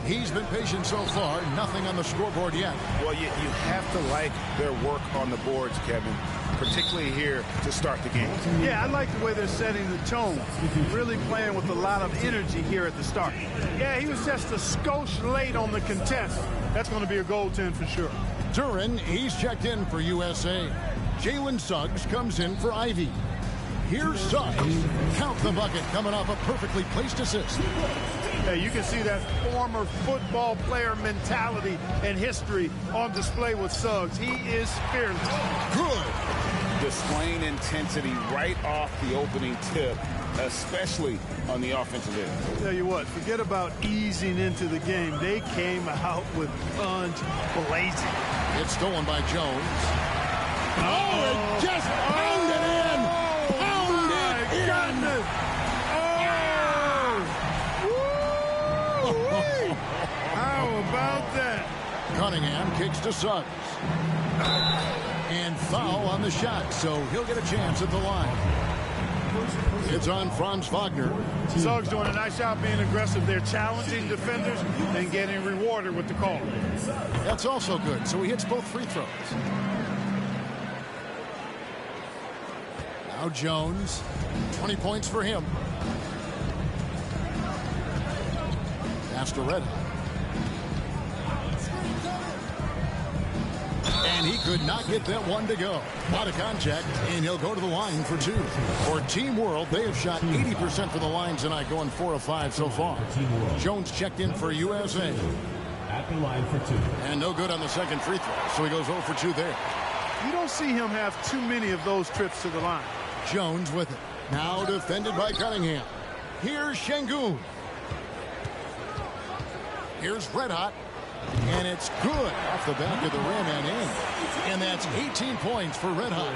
Speaker 1: He's been patient so far. Nothing on the scoreboard yet.
Speaker 2: Well, you have to like their work on the boards, Kevin, particularly here to start the game.
Speaker 11: Yeah, I like the way they're setting the tone. Really playing with a lot of energy here at the start. Yeah, he was just a skosh late on the contest. That's going to be a goaltend for sure.
Speaker 1: Duren, he's checked in for USA. Jalen Suggs comes in for Ivy. Here's Suggs. Count the bucket coming off a perfectly placed assist.
Speaker 11: Hey, you can see that former football player mentality and history on display with Suggs. He is fearless.
Speaker 1: Good.
Speaker 2: Displaying intensity right off the opening tip, especially on the offensive end.
Speaker 11: I'll tell you what, forget about easing into the game. They came out with guns blazing.
Speaker 1: It's stolen by Jones. Oh, it just pounded in. Pounded in.
Speaker 11: How about that?
Speaker 1: Cunningham kicks to Suggs. And foul on the shot, so he'll get a chance at the line. It's on Franz Wagner.
Speaker 11: Suggs doing a nice job being aggressive. They're challenging defenders and getting rewarded with the call.
Speaker 1: That's also good, so he hits both free throws. Now Jones, 20 points for him. Pass to Red. And he could not get that one to go. Out of contact, and he'll go to the line for 2. For Team World, they have shot 80% for the line tonight, going 4 of 5 so far. Jones checked in for USA.
Speaker 3: At the line for 2.
Speaker 1: And no good on the second free throw, so he goes 0 for 2 there.
Speaker 11: You don't see him have too many of those trips to the line.
Speaker 1: Jones with it. Now defended by Cunningham. Here's Şengün. Here's Red Hot. And it's good off the back of the rim and in. And that's 18 points for Red Hot.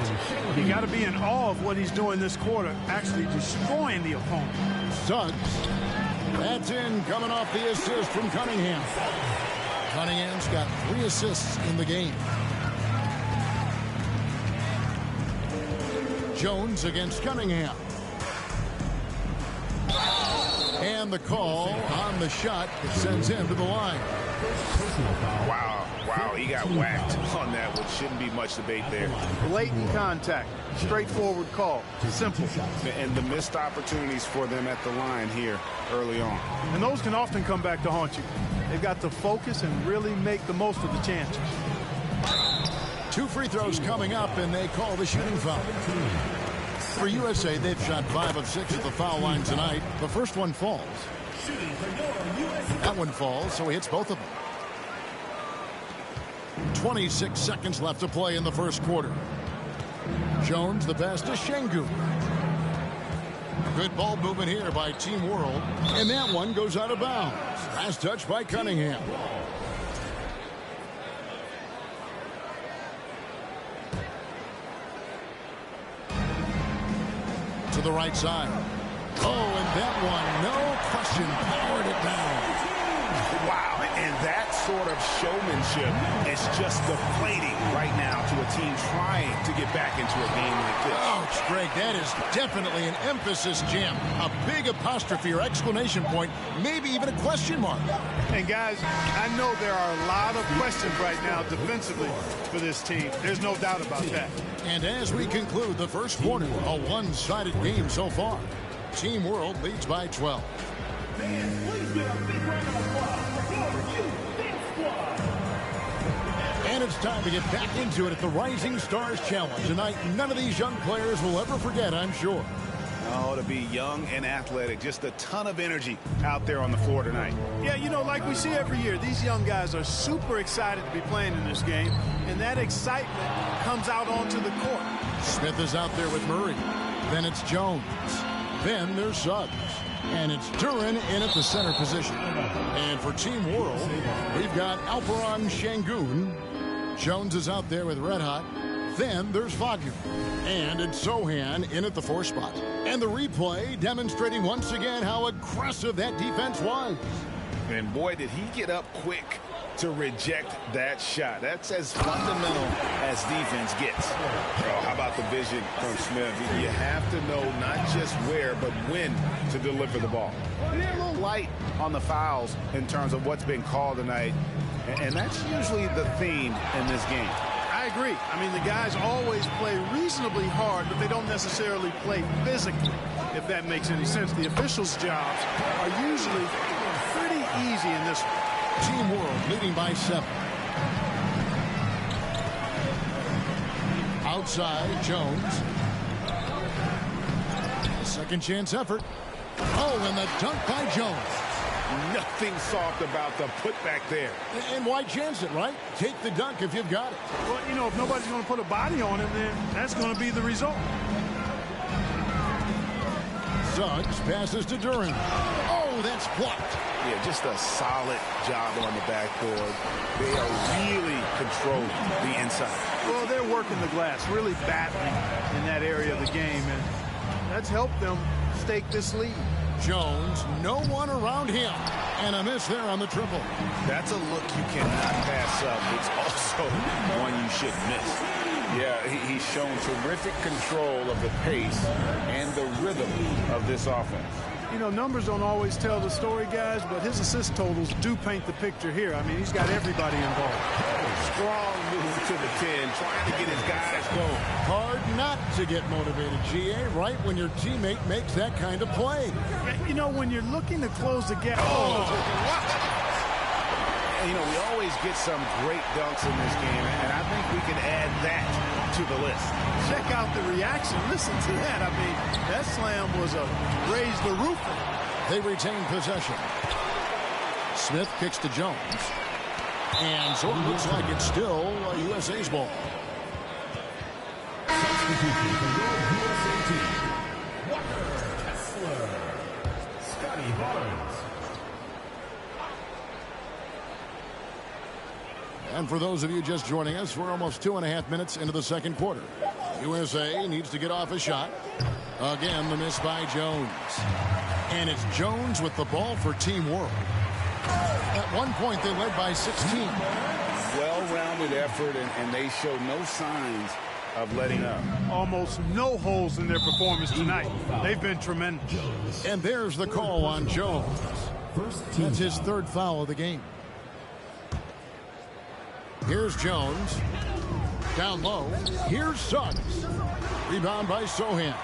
Speaker 11: You got to be in awe of what he's doing this quarter, actually destroying the opponent.
Speaker 1: Suggs. That's in, coming off the assist from Cunningham. Cunningham's got 3 assists in the game. Jones against Cunningham. And the call on the shot that sends him to the line.
Speaker 2: Wow, he got whacked on that, which shouldn't be much debate there.
Speaker 11: Blatant contact, straightforward call, simple.
Speaker 2: And the missed opportunities for them at the line here early on.
Speaker 11: And those can often come back to haunt you. They've got to focus and really make the most of the chances.
Speaker 1: 2 free throws coming up, and they call the shooting foul. For USA, they've shot 5 of 6 at the foul line tonight. The first one falls. That one falls, so he hits both of them. 26 seconds left to play in the first quarter. Jones, the pass to Şengün. Good ball movement here by Team World. And that one goes out of bounds. Last touch by Cunningham. To the right side. Oh, and that one, no question, powered it down.
Speaker 2: Wow, and that sort of showmanship is just deflating right now to a team trying to get back into a game like this.
Speaker 1: Ouch, Greg, that is definitely an emphasis jam. A big apostrophe or exclamation point, maybe even a question mark.
Speaker 11: And guys, I know there are a lot of questions right now defensively for this team. There's no doubt about that.
Speaker 1: And as we conclude the first quarter, a one-sided game so far. Team World leads by 12. And it's time to get back into it at the Rising Stars Challenge. Tonight, none of these young players will ever forget, I'm sure.
Speaker 2: Oh, to be young and athletic, just a ton of energy out there on the floor tonight.
Speaker 11: Yeah, you know, like we see every year, these young guys are super excited to be playing in this game, and that excitement comes out onto the court.
Speaker 1: Smith is out there with Murray. Then it's Jones. Then there's Suggs. And it's Duren in at the center position. And for Team World, we've got Alperen Şengün. Jones is out there with Red Hot. Then there's Wagner. And it's Sochan in at the 4 spot. And the replay demonstrating once again how aggressive that defense was.
Speaker 2: And boy, did he get up quick to reject that shot. That's as fundamental as defense gets. Oh, how about the vision from Smith? You have to know not just where, but when to deliver the ball. They're a little light on the fouls in terms of what's been called tonight, and that's usually the theme in this game.
Speaker 11: I agree. I mean, the guys always play reasonably hard, but they don't necessarily play physically, if that makes any sense. The officials' jobs are usually pretty easy in this one.
Speaker 1: Team World leading by 7. Outside, Jones. Second chance effort. Oh, and the dunk by Jones.
Speaker 2: Nothing soft about the putback there.
Speaker 1: And why chance it, right? Take the dunk if you've got it.
Speaker 11: Well, you know, if nobody's going to put a body on him, then that's going to be the result.
Speaker 1: Suggs passes to Duren. Oh, that's blocked.
Speaker 2: Yeah, just a solid job on the backboard. They are really controlling the inside.
Speaker 11: Well, they're working the glass, really battling in that area of the game, and that's helped them stake this lead.
Speaker 1: Jones, no one around him. And a miss there on the triple.
Speaker 2: That's a look you cannot pass up. It's also one you should miss. Yeah, he's shown terrific control of the pace and the rhythm of this offense.
Speaker 11: You know, numbers don't always tell the story, guys, but his assist totals do paint the picture here. I mean, he's got everybody involved.
Speaker 2: Strong move to the 10, trying to get his guys going.
Speaker 1: Hard not to get motivated, GA, right when your teammate makes that kind of play.
Speaker 11: You know, when you're looking to close the gap.
Speaker 2: You know, we always get some great dunks in this game, and I think we can add that to the list.
Speaker 11: Check out the reaction. Listen to that. I mean, that slam was a raise the roof.
Speaker 1: They retain possession. Smith kicks to Jones. And so it looks like it's still USA's ball.
Speaker 3: Substitution for your USA team. Walker Kessler. Scotty Barnes.
Speaker 1: And for those of you just joining us, we're almost 2.5 minutes into the second quarter. USA needs to get off a shot. Again, the miss by Jones. And it's Jones with the ball for Team World. At one point, they led by 16.
Speaker 2: Well-rounded effort, and they show no signs
Speaker 10: of letting up.
Speaker 11: Almost no holes in their performance tonight. They've been tremendous.
Speaker 1: And there's the call on Jones. That's his third foul of the game. Here's Jones. Down low. Here's Suggs. Rebound by Sochan.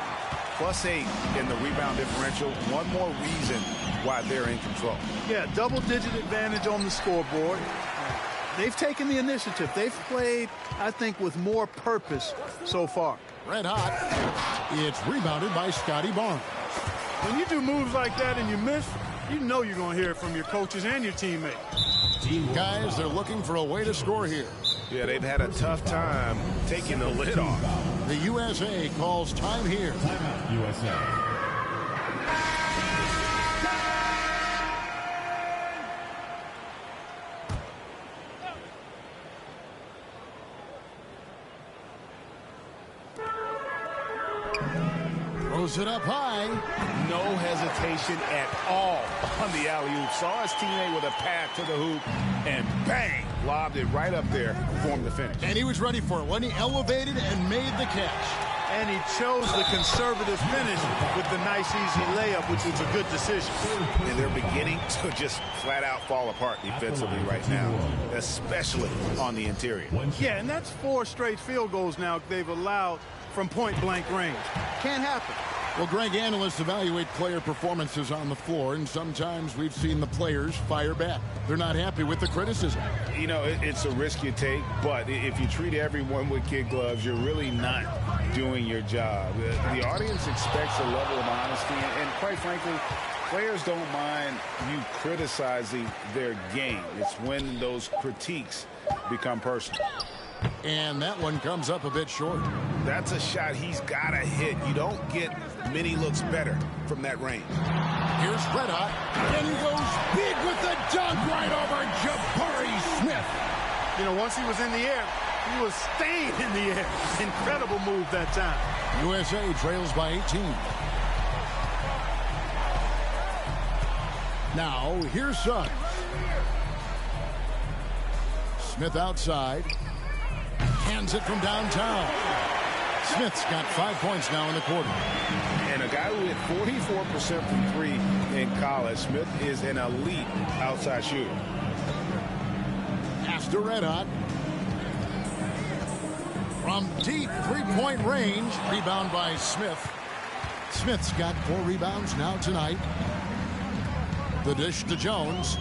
Speaker 2: +8 in the rebound differential. One more reason why they're in control.
Speaker 11: Yeah, double-digit advantage on the scoreboard. They've taken the initiative. They've played, I think, with more purpose so far.
Speaker 1: Red hot. It's rebounded by Scotty Barnes.
Speaker 11: When you do moves like that and you miss, you know you're going to hear it from your coaches and your teammates.
Speaker 1: Guys, they're looking for a way to score here.
Speaker 10: Yeah, they've had a tough time taking the lid off.
Speaker 1: The USA calls time here.
Speaker 3: Timeout, USA.
Speaker 1: Throws it up high.
Speaker 10: No hesitation at all on the alley-oop. Saw his teammate with a path to the hoop, and bang, lobbed it right up there for him to finish.
Speaker 1: And he was ready for it when he elevated and made the catch.
Speaker 11: And he chose the conservative finish with the nice, easy layup, which was a good decision.
Speaker 2: And they're beginning to just flat-out fall apart defensively right now, especially on the interior.
Speaker 11: Yeah, and that's 4 straight field goals now they've allowed from point-blank range. Can't happen.
Speaker 1: Well, Greg, analysts evaluate player performances on the floor, and sometimes we've seen the players fire back. They're not happy with the criticism.
Speaker 2: You know, it's a risk you take, but if you treat everyone with kid gloves, you're really not doing your job. The audience expects a level of honesty, and quite frankly, players don't mind you criticizing their game. It's when those critiques become personal.
Speaker 1: And that one comes up a bit short.
Speaker 2: That's a shot he's got to hit. You don't get many looks better from that range.
Speaker 1: Here's Red Hot. And he goes big with the dunk right over Jabari Smith.
Speaker 11: You know, once he was in the air, he was staying in the air. Incredible move that time.
Speaker 1: USA trails by 18. Now, here's Suggs. Smith outside. Hands it from downtown. Smith's got 5 points now in the quarter.
Speaker 2: And a guy who hit 44% from 3 in college, Smith is an elite outside shooter.
Speaker 1: Pass to Red Hot. From deep three-point range. Rebound by Smith. Smith's got 4 rebounds now tonight. The dish to Jones.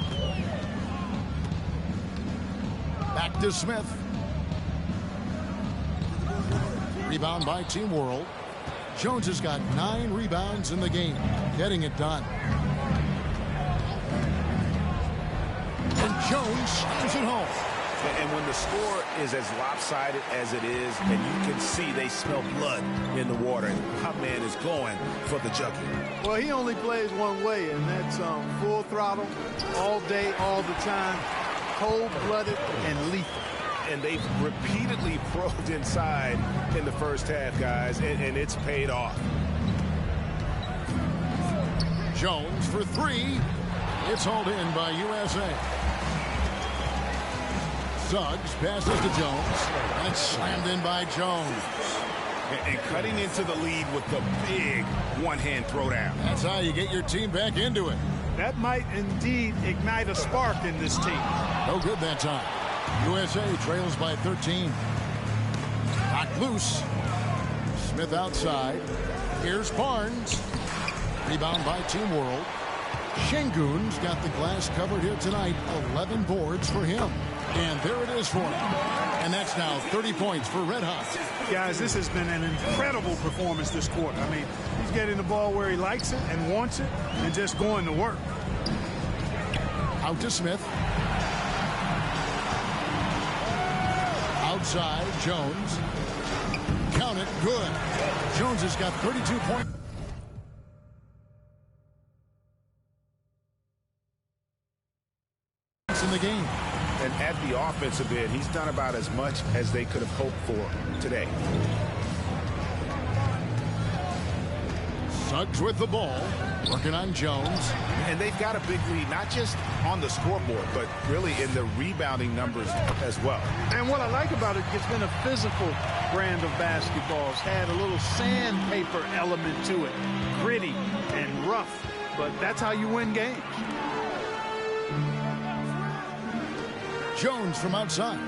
Speaker 1: Back to Smith. Rebound by Team World. Jones has got 9 rebounds in the game, getting it done. And Jones slams it home.
Speaker 2: And when the score is as lopsided as it is, and you can see they smell blood in the water, my man is going for the junkie.
Speaker 11: Well, he only plays one way, and that's full throttle, all day, all the time, cold-blooded and lethal.
Speaker 2: And they've repeatedly probed inside in the first half, guys, and it's paid off.
Speaker 1: Jones for 3. It's hauled in by USA. Suggs passes to Jones, and it's slammed in by Jones.
Speaker 2: And cutting into the lead with the big one-hand throwdown.
Speaker 1: That's how you get your team back into it.
Speaker 11: That might indeed ignite a spark in this team.
Speaker 1: No good that time. USA trails by 13. Knocked loose. Smith outside. Here's Barnes. Rebound by Team World. Şengün's got the glass covered here tonight. 11 boards for him. And there it is for him. And that's now 30 points for Red Hot.
Speaker 11: Guys, this has been an incredible performance this quarter. I mean, he's getting the ball where he likes it and wants it and just going to work.
Speaker 1: Out to Smith. Outside, Jones. Count it, good. Jones has got 32 points in the game.
Speaker 2: And at the offensive end, he's done about as much as they could have hoped for today.
Speaker 1: Suggs with the ball. Working on Jones.
Speaker 2: And they've got a big lead, not just on the scoreboard, but really in the rebounding numbers as well.
Speaker 11: And what I like about it, it's been a physical brand of basketball. It's had a little sandpaper element to it. Gritty and rough, but that's how you win games.
Speaker 1: Jones from outside.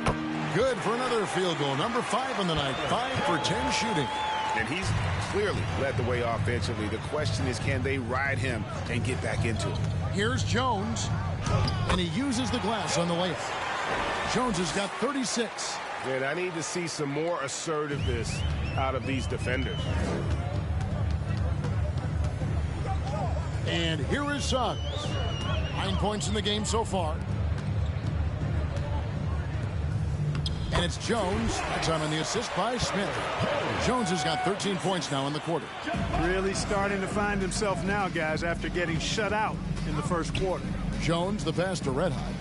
Speaker 1: Good for another field goal. Number 5 on the night. 5 for 10 shooting.
Speaker 2: And he's clearly led the way offensively. The question is, can they ride him and get back into it?
Speaker 1: Here's Jones. And he uses the glass on the layup. Jones has got 36.
Speaker 10: And I need to see some more assertiveness out of these defenders.
Speaker 1: And here is Suggs. 9 points in the game so far. And it's Jones. That time on the assist by Smith. Jones has got 13 points now in the quarter.
Speaker 11: Really starting to find himself now, guys, after getting shut out in the first quarter.
Speaker 1: Jones, the pass to Red Hot.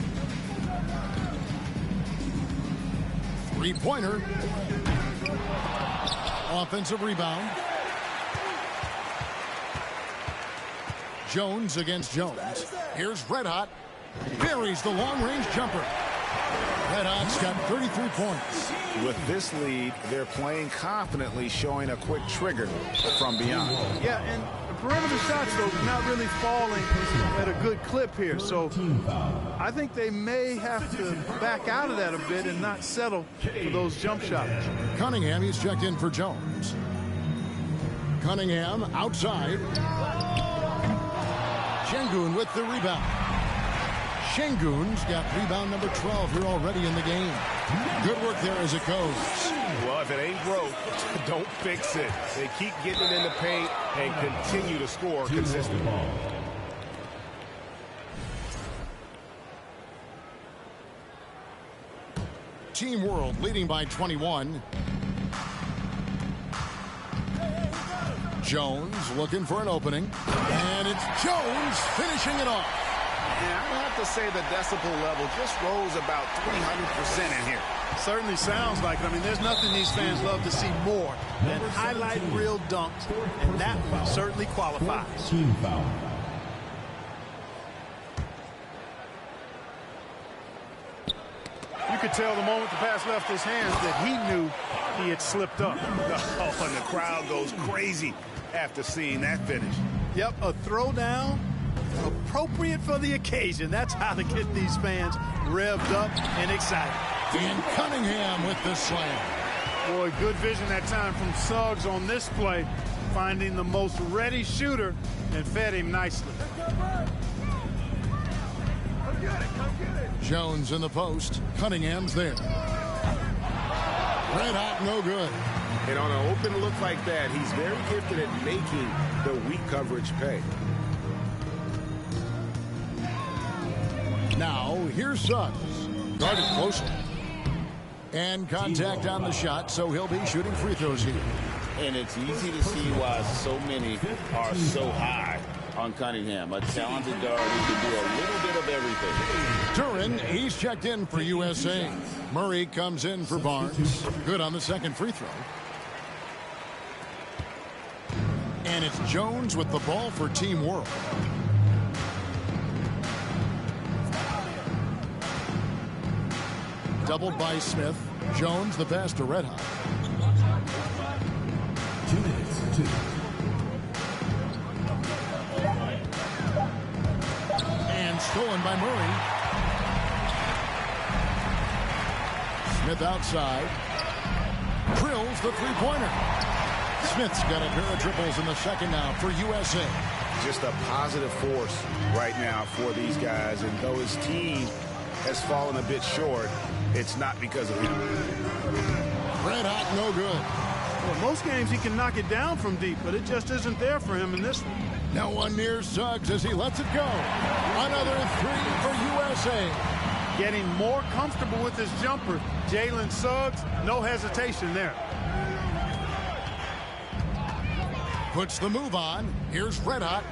Speaker 1: Three-pointer. Offensive rebound. Jones against Jones. Here's Red Hot. Buries the long-range jumper. Red Hot's got 33 points.
Speaker 2: With this lead, they're playing confidently, showing a quick trigger from beyond.
Speaker 11: Yeah, and the perimeter shots, though, not really falling at a good clip here. So I think they may have to back out of that a bit and not settle for those jump shots.
Speaker 1: Cunningham, he's checked in for Jones. Cunningham outside. Şengün with the rebound. Şengün's got rebound number 12 here already in the game. Good work there as it goes.
Speaker 10: Well, if it ain't broke, don't fix it. They keep getting it in the paint and continue to score consistently.
Speaker 1: Team World leading by 21. Jones looking for an opening. And it's Jones finishing it off.
Speaker 2: Yeah, I have to say the decibel level just rose about 300% in here.
Speaker 11: Certainly sounds like it. I mean, there's nothing these fans love to see more than highlight reel dunks, and that one certainly qualifies.
Speaker 3: Team foul.
Speaker 11: You could tell the moment the pass left his hands that he knew he had slipped up.
Speaker 2: Oh, and the crowd goes crazy after seeing that finish.
Speaker 11: Yep, a throwdown appropriate for the occasion. That's how to get these fans revved up and excited.
Speaker 1: And Cunningham with the slam.
Speaker 11: Boy, good vision that time from Suggs on this play, finding the most ready shooter and fed him nicely.
Speaker 1: Jones in the post. Cunningham's there. Red Hot, no good.
Speaker 2: And on an open look like that, he's very gifted at making the weak coverage pay.
Speaker 1: Now, here's Suggs. Guarded closely. And contact on the shot, so he'll be shooting free throws here.
Speaker 9: And it's easy to see why so many are so high on Cunningham. A talented guard who can do a little bit of everything.
Speaker 1: Duren, he's checked in for USA. Murray comes in for Barnes. Good on the second free throw. And it's Jones with the ball for Team World. Doubled by Smith. Jones the pass to Red Hot.
Speaker 3: 2 minutes. 2.
Speaker 1: And stolen by Murray. Smith outside. Drills the three-pointer. Smith's got a pair of triples in the second now for USA.
Speaker 2: Just a positive force right now for these guys. And though his team has fallen a bit short, it's not because of him.
Speaker 1: Red Hot, no good.
Speaker 11: Well, most games he can knock it down from deep, but it just isn't there for him in this one.
Speaker 1: No one near Suggs as he lets it go. Another three for USA.
Speaker 11: Getting more comfortable with his jumper. Jalen Suggs, no hesitation there.
Speaker 1: Puts the move on. Here's Red Hot.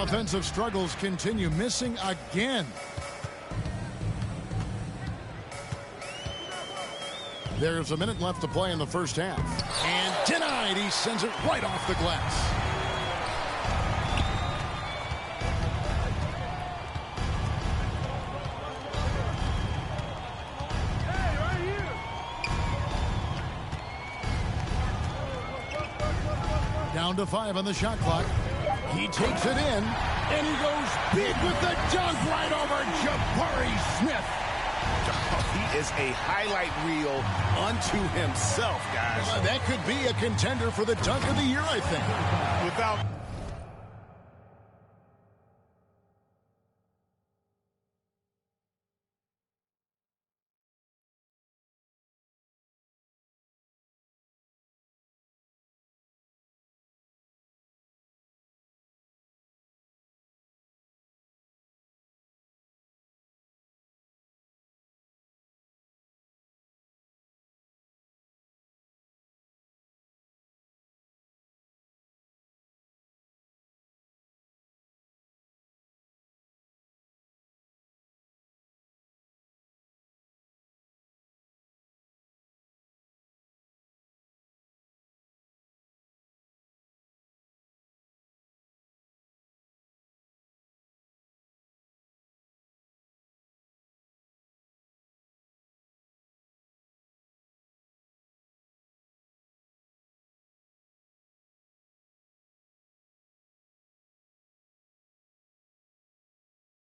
Speaker 1: Offensive struggles continue, missing again. There's a minute left to play in the first half. And denied. He sends it right off the glass. Down to 5 on the shot clock. He takes it in, and he goes big with the dunk right over Jabari Smith.
Speaker 10: He is a highlight reel unto himself, guys.
Speaker 1: That could be a contender for the dunk of the year, I think.
Speaker 10: Without